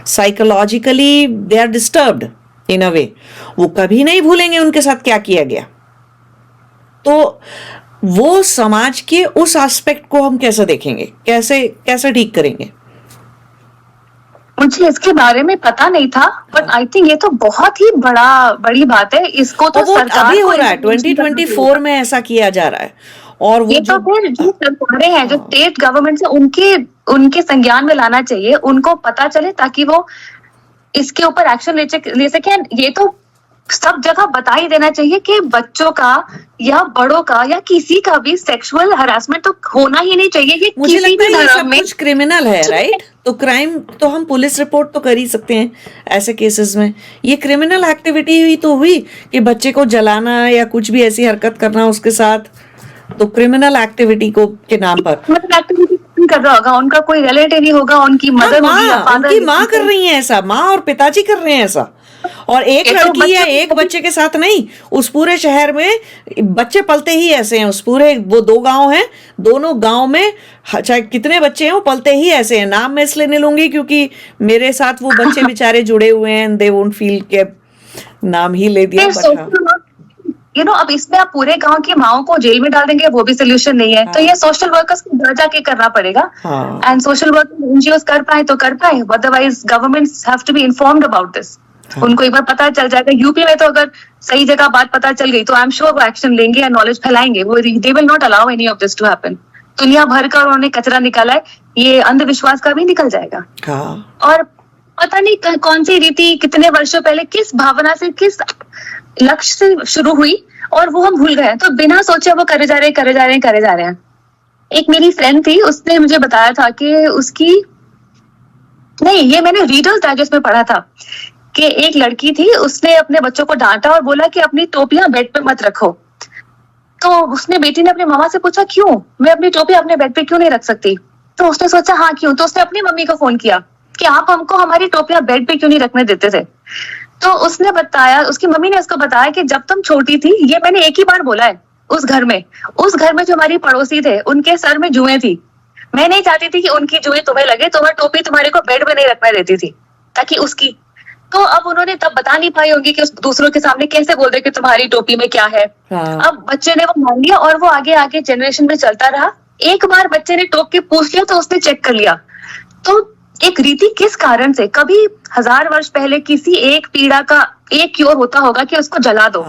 साइकोलॉजिकली दे आर डिस्टर्ब्ड इन अ वे। वो कभी नहीं भूलेंगे उनके साथ क्या किया गया। तो वो समाज के उस एस्पेक्ट को हम कैसे देखेंगे, कैसे ठीक करेंगे? मुझे इसके बारे में पता नहीं था, बट आई थिंक ये तो बहुत ही बड़ी बात है। इसको तो सरकार अभी हो रहा है, 2024 में ऐसा किया जा रहा है। और वो ये तो फिर जो सरकारें हैं, जो स्टेट गवर्नमेंट से, उनके संज्ञान में लाना चाहिए, उनको पता चले ताकि वो इसके ऊपर एक्शन ले सके। ये तो सब जगह बता ही देना चाहिए कि बच्चों का या बड़ों का या किसी का भी सेक्सुअल हरासमेंट तो होना ही नहीं चाहिए। ये मुझे किसी लगता भी है ये धर्म सब में कुछ क्रिमिनल है, राइट? तो क्राइम तो हम पुलिस रिपोर्ट तो कर ही सकते हैं ऐसे केसेस में। ये क्रिमिनल एक्टिविटी हुई तो हुई कि बच्चे को जलाना या कुछ भी ऐसी हरकत करना उसके साथ, तो क्रिमिनल एक्टिविटी को के नाम पर एक्टिविटी कर रहा होगा, उनका कोई रिलेटिव ही होगा, उनकी मदर होगी या फादर, उनकी माँ कर रही है ऐसा, माँ और पिताजी कर रहे हैं ऐसा। और एक लड़की या एक बच्चे के साथ नहीं, उस पूरे शहर में बच्चे पलते ही ऐसे हैं। उस पूरे, वो 2 गांव हैं, दोनों गांव में चाहे कितने बच्चे हैं वो पलते ही ऐसे हैं। नाम मैं इसलिए नहीं लूंगी क्योंकि मेरे साथ वो बच्चे बेचारे जुड़े हुए हैं, दे वोंट फील के नाम ही ले दिया। अब इसमें आप पूरे गांव की माओं को जेल में डाल देंगे, वो भी सोल्यूशन नहीं है। तो ये सोशल वर्कर्स को घर जाके करना पड़ेगा, एंड सोशल वर्क एनजीओस कर पाए तो कर पाए, otherwise governments have to be informed about this. उनको एक बार पता चल जाएगा। यूपी में तो अगर सही जगह बात पता चल गई तो आई एम श्योर वो एक्शन लेंगे या नॉलेज फैलाएंगे। वो they will not allow any of this to happen. दुनिया भर का उन्होंने कचरा निकाला है, ये अंधविश्वास का भी निकल जाएगा। और पता नहीं कौन सी रीति कितने वर्षों पहले किस भावना से, किस लक्ष्य से शुरू हुई और वो हम भूल गए। तो बिना सोचे वो करे जा रहे हैं। एक मेरी फ्रेंड थी, उसने मुझे बताया था कि ये मैंने रीडर्स डाइजेस्ट में पढ़ा था कि एक लड़की थी, उसने अपने बच्चों को डांटा और बोला कि अपनी टोपियां बेड पे मत रखो। तो उसने बेटी ने अपनी मामा से पूछा, क्यों, मैं अपनी टोपी अपने बेड पे क्यों नहीं रख सकती? तो उसने सोचा हाँ क्यों। तो उसने अपनी मम्मी को फोन किया कि आप हमको हमारी टोपियां बेड पे क्यों नहीं रखने देते थे। तो उसने बताया, उसकी मम्मी ने उसको बताया कि जब तुम छोटी थी, ये मैंने एक ही बार बोला है, उस घर में जो हमारी पड़ोसी थे उनके सर में जुएं थी। मैं नहीं चाहती थी कि उनकी जुएं तुम्हें लगे, तो मैं टोपी तुम्हारे को बेड में नहीं रखने देती थी ताकि उसकी। तो अब उन्होंने तब बता नहीं पाई होंगी कि उस दूसरों के सामने कैसे बोल दे कि तुम्हारी टोपी में क्या है। अब बच्चे ने वो मान लिया और वो आगे जनरेशन में चलता रहा। एक बार बच्चे ने टोक के पूछ लिया तो उसने चेक कर लिया। तो एक रीति किस कारण से, कभी 1000 वर्ष पहले किसी एक पीड़ा का एक क्योर होता होगा कि उसको जला दो।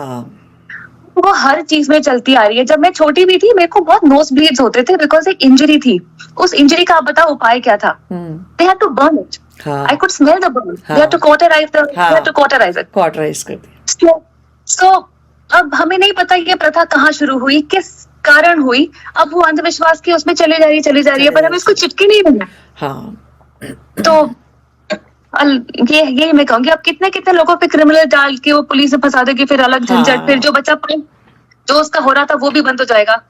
वो हर चीज में चलती आ रही है। जब मैं छोटी भी थी मेरे को बहुत नोज ब्लीड्स होते थे बिकॉज एक इंजरी थी। उस इंजरी का आप बताओ उपाय क्या था? They had to burn it. I could smell the burn. They had to cauterize it. Cauterize कर दिया। So अब हमें नहीं पता ये प्रथा कहाँ शुरू हुई, किस कारण हुई। अब वो अंधविश्वास की उसमें चली जा रही है, पर हमें इसको चिपके नहीं रहना। तो ये मैं कहूंगी, अब कितने लोगों पे क्रिमिनल डाल के वो पुलिस में फंसा देगी, फिर अलग झंझट, फिर जो बच्चा जो उसका हो रहा था वो भी बंद हो जाएगा।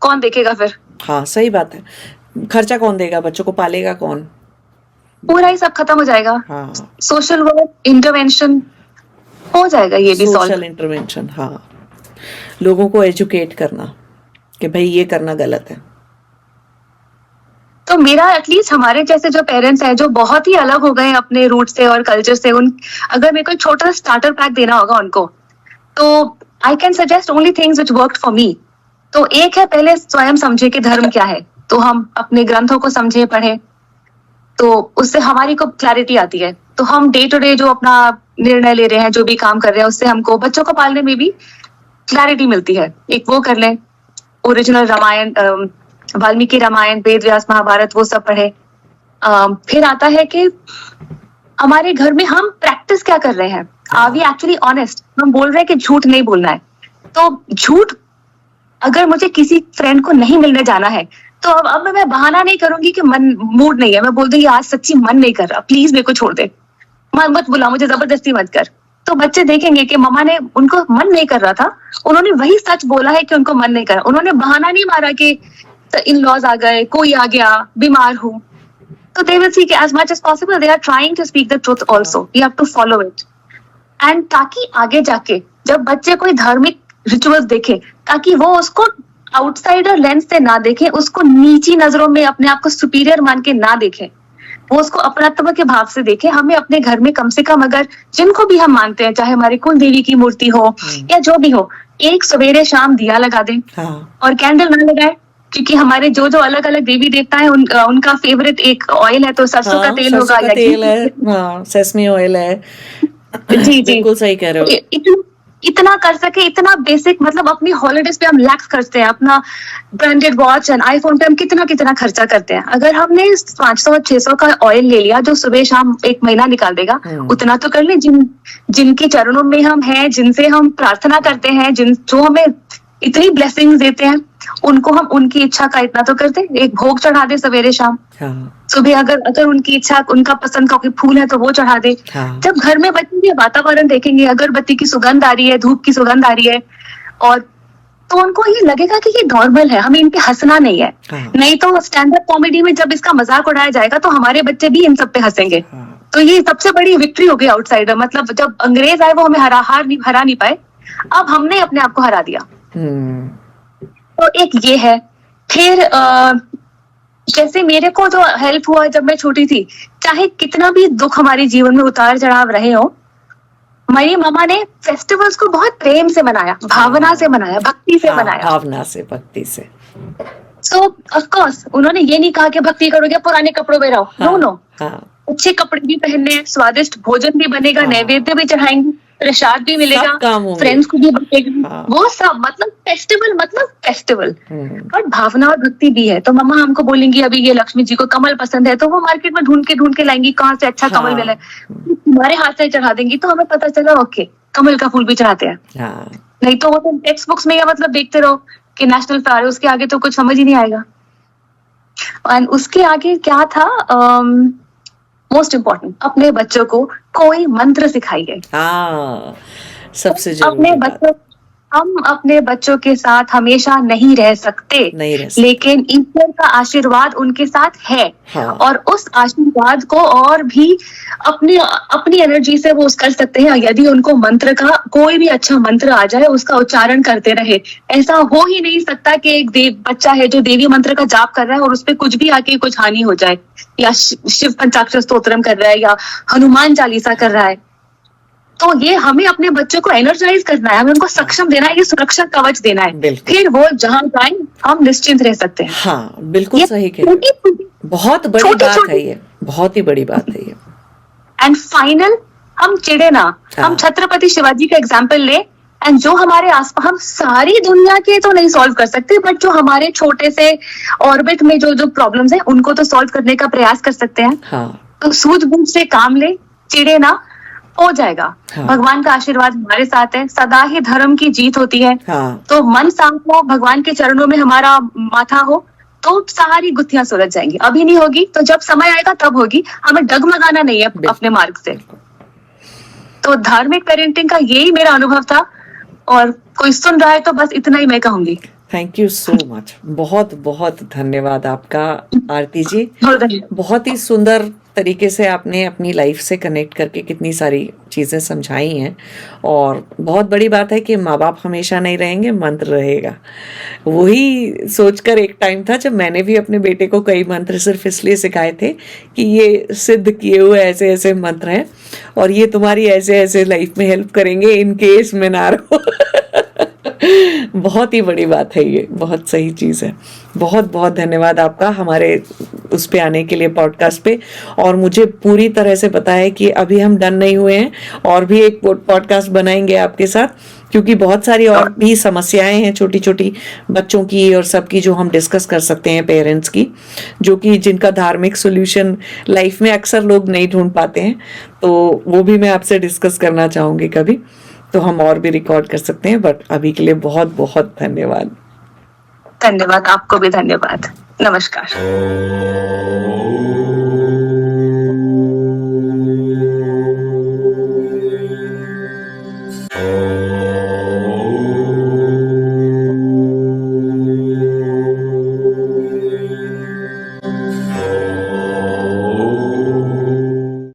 कौन देखेगा फिर? हाँ सही बात है, खर्चा कौन देगा, बच्चों को पालेगा कौन? पूरा ही सब खत्म हो जाएगा। सोशल वर्क इंटरवेंशन हो जाएगा, ये भी सोशल इंटरवेंशन। लोगों को एजुकेट करना कि भाई ये करना गलत है। तो मेरा एटलीस्ट हमारे जैसे जो पेरेंट्स हैं जो बहुत ही अलग हो गए अपने रूट से और कल्चर से, अगर मेरे को एक छोटा स्टार्टर पैक देना होगा उनको, तो I can suggest only things which worked for me. तो एक है, पहले स्वयं समझे कि धर्म क्या है। तो हम अपने ग्रंथों को समझे, पढ़े, तो उससे हमारी को क्लैरिटी आती है। तो हम डे टू डे जो अपना निर्णय ले रहे हैं, जो भी काम कर रहे हैं, उससे हमको बच्चों को पालने में भी क्लैरिटी मिलती है। एक वो कर लें, ओरिजिनल रामायण, वाल्मीकि रामायण, वेद व्यास महाभारत, वो सब पढ़े। फिर आता है कि हमारे घर में हम प्रैक्टिस क्या कर रहे हैं। Are we actually honest? हम बोल रहे हैं कि झूठ नहीं बोलना है, तो झूठ, अगर मुझे किसी फ्रेंड को नहीं मिलने जाना है तो अब मैं बहाना नहीं करूंगी कि मन मूड नहीं है, मैं बोल दूंगी आज सच्ची मन नहीं कर रहा, प्लीज मेरे को छोड़ दे, मत बुला, मुझे जबरदस्ती मत कर। तो बच्चे देखेंगे कि मम्मा ने, उनको मन नहीं कर रहा था, उन्होंने वही सच बोला है कि उनको मन नहीं कर रहा, उन्होंने बहाना नहीं मारा कि इन लॉज आ गए, कोई आ गया, बीमार हूँ। तो दे विल सी कि as much as possible they are trying to speak the truth also, you have to follow it, and ताकि आगे जाके जब बच्चे कोई धार्मिक रिचुअल्स देखे, ताकि वो उसको आउटसाइडर लेंस से ना देखे, उसको नीची नजरों में अपने आप को सुपीरियर मान के ना देखे, वो उसको अपनत्व के भाव से देखे। हमें अपने घर में कम से कम, अगर जिनको भी हम मानते हैं, चाहे हमारी कुल देवी की मूर्ति हो या जो भी हो, एक सवेरे शाम दिया लगा दें। और कैंडल ना लगाए, क्योंकि हमारे जो जो अलग अलग देवी देवता है उनका फेवरेट एक ऑयल है, तो सरसों का तेल होगा, या तेल है, सेसमी ऑयल है। जी बिल्कुल सही कह रहे हो। इतना कर सके, इतना बेसिक, मतलब अपनी हॉलिडेज पे हम लैक्स खर्चते हैं, अपना ब्रांडेड वॉच एंड आईफोन पे हम कितना कितना खर्चा करते हैं। अगर हमने 500-600 का ऑयल ले लिया जो सुबह शाम एक महीना निकाल देगा, उतना तो कर ले। जिनके चरणों में हम हैं, जिनसे हम प्रार्थना करते हैं, जो हमें इतनी ब्लेसिंग्स देते हैं, उनको हम उनकी इच्छा का इतना तो करते, एक भोग चढ़ा दे सवेरे शाम। सुबह अगर उनकी इच्छा, उनका पसंद का कोई फूल है तो वो चढ़ा दे। जब घर में बच्चे वातावरण देखेंगे, अगरबत्ती की सुगंध आ रही है, धूप की सुगंध आ रही है, और तो उनको ये लगेगा कि ये नॉर्मल है, हमें इन पे हंसना नहीं है। नहीं तो स्टैंड अप कॉमेडी में जब इसका मजाक उड़ाया जाएगा तो हमारे बच्चे भी इन सब पे हंसेंगे। तो ये सबसे बड़ी विक्ट्री हो गई आउटसाइडर, मतलब जब अंग्रेज आए वो हमें हरा नहीं पाए, अब हमने अपने आप को हरा दिया। तो एक ये है। फिर जैसे मेरे को जो हेल्प हुआ जब मैं छोटी थी, चाहे कितना भी दुख हमारे जीवन में उतार चढ़ाव रहे हो, मेरी मामा ने फेस्टिवल्स को बहुत प्रेम से मनाया, भावना से मनाया, भक्ति से मनाया। भावना से, भक्ति से। सो ऑफ कोर्स उन्होंने ये नहीं कहा कि भक्ति करोगे पुराने कपड़ों में रहो, नो। अच्छे कपड़े भी पहनने हैं, स्वादिष्ट भोजन भी बनेगा, नैवेद्य भी चढ़ाएंगे, प्रसाद भी मिलेगा, फ्रेंड्स को भी बचेगा, वो सब, मतलब फेस्टिवल। और भावना और भक्ति भी है। तो मम्मा हमको बोलेंगी अभी ये लक्ष्मी जी को कमल पसंद है, तो वो मार्केट में ढूंढ के लाएंगी कहाँ से अच्छा कमल मिला है, हमारे हाथ से चढ़ा देंगी, तो हमें पता चला ओके कमल का फूल भी चढ़ाते हैं। नहीं तो वो तो टेक्स्ट बुक्स में, या मतलब देखते रहो कि नेशनल फ्लावर है, उसके आगे तो कुछ समझ ही नहीं आएगा। और उसके आगे क्या था, मोस्ट इम्पोर्टेंट, अपने बच्चों को कोई मंत्र सिखाइए। सबसे जरूरी हम अपने बच्चों के साथ हमेशा नहीं रह सकते, लेकिन ईश्वर का आशीर्वाद उनके साथ है। और उस आशीर्वाद को और भी अपनी एनर्जी से वो कर सकते हैं, यदि उनको मंत्र का कोई भी अच्छा मंत्र आ जाए, उसका उच्चारण करते रहे। ऐसा हो ही नहीं सकता कि एक बच्चा है जो देवी मंत्र का जाप कर रहा है और उसपे कुछ भी आके कुछ हानि हो जाए, या शिव पंचाक्षर स्तोत्रम कर रहा है या हनुमान चालीसा कर रहा है। तो ये हमें अपने बच्चों को एनर्जाइज करना है, हमें उनको सक्षम देना है, ये सुरक्षा कवच देना है, फिर वो जहाँ जाए हम निश्चिंत रह सकते हैं। हाँ, बिल्कुल सही कह रहे हैं। बहुत बड़ी बात है ये, बहुत ही बड़ी बात है ये। एंड फाइनल, हम चिड़े ना, हम छत्रपति शिवाजी का एग्जाम्पल ले, एंड जो हमारे आसपास, हम सारी दुनिया के तो नहीं सॉल्व कर सकते, बट जो हमारे छोटे से ऑर्बिट में जो प्रॉब्लम्स है उनको तो सॉल्व करने का प्रयास कर सकते हैं। तो सूझबूझ से काम ले, चिड़े ना, हो जाएगा। भगवान का आशीर्वाद हमारे साथ है, सदा ही धर्म की जीत होती है। तो मन शांत हो, भगवान के चरणों में हमारा माथा हो, तो सारी गुत्थियां सुलझ जाएंगी। अभी नहीं होगी तो जब समय आएगा तब होगी, हमें डगमगाना नहीं है अपने मार्ग से। तो धार्मिक पेरेंटिंग का यही मेरा अनुभव था, और कोई सुन रहा है तो बस इतना ही मैं कहूंगी। थैंक यू सो मच, बहुत बहुत धन्यवाद आपका आरती जी। बहुत ही सुंदर तरीके से आपने अपनी लाइफ से कनेक्ट करके कितनी सारी चीज़ें समझाई हैं। और बहुत बड़ी बात है कि माँ बाप हमेशा नहीं रहेंगे, मंत्र रहेगा। वही सोचकर एक टाइम था जब मैंने भी अपने बेटे को कई मंत्र सिर्फ इसलिए सिखाए थे कि ये सिद्ध किए हुए ऐसे ऐसे मंत्र हैं और ये तुम्हारी ऐसे ऐसे लाइफ में हेल्प करेंगे इन केस में ना रहो। बहुत ही बड़ी बात है, ये बहुत सही चीज़ है। बहुत बहुत धन्यवाद आपका हमारे उस पे आने के लिए, पॉडकास्ट पे। और मुझे पूरी तरह से पता है कि अभी हम डन नहीं हुए हैं, और भी एक पॉडकास्ट बनाएंगे आपके साथ, क्योंकि बहुत सारी और भी समस्याएं हैं छोटी छोटी बच्चों की और सबकी, जो हम डिस्कस कर सकते हैं पेरेंट्स की, जो कि जिनका धार्मिक सॉल्यूशन लाइफ में अक्सर लोग नहीं ढूंढ पाते हैं। तो वो भी मैं आपसे डिस्कस करना चाहूँगी कभी, तो हम और भी रिकॉर्ड कर सकते हैं। बट अभी के लिए बहुत बहुत धन्यवाद। धन्यवाद, आपको भी धन्यवाद। नमस्कार।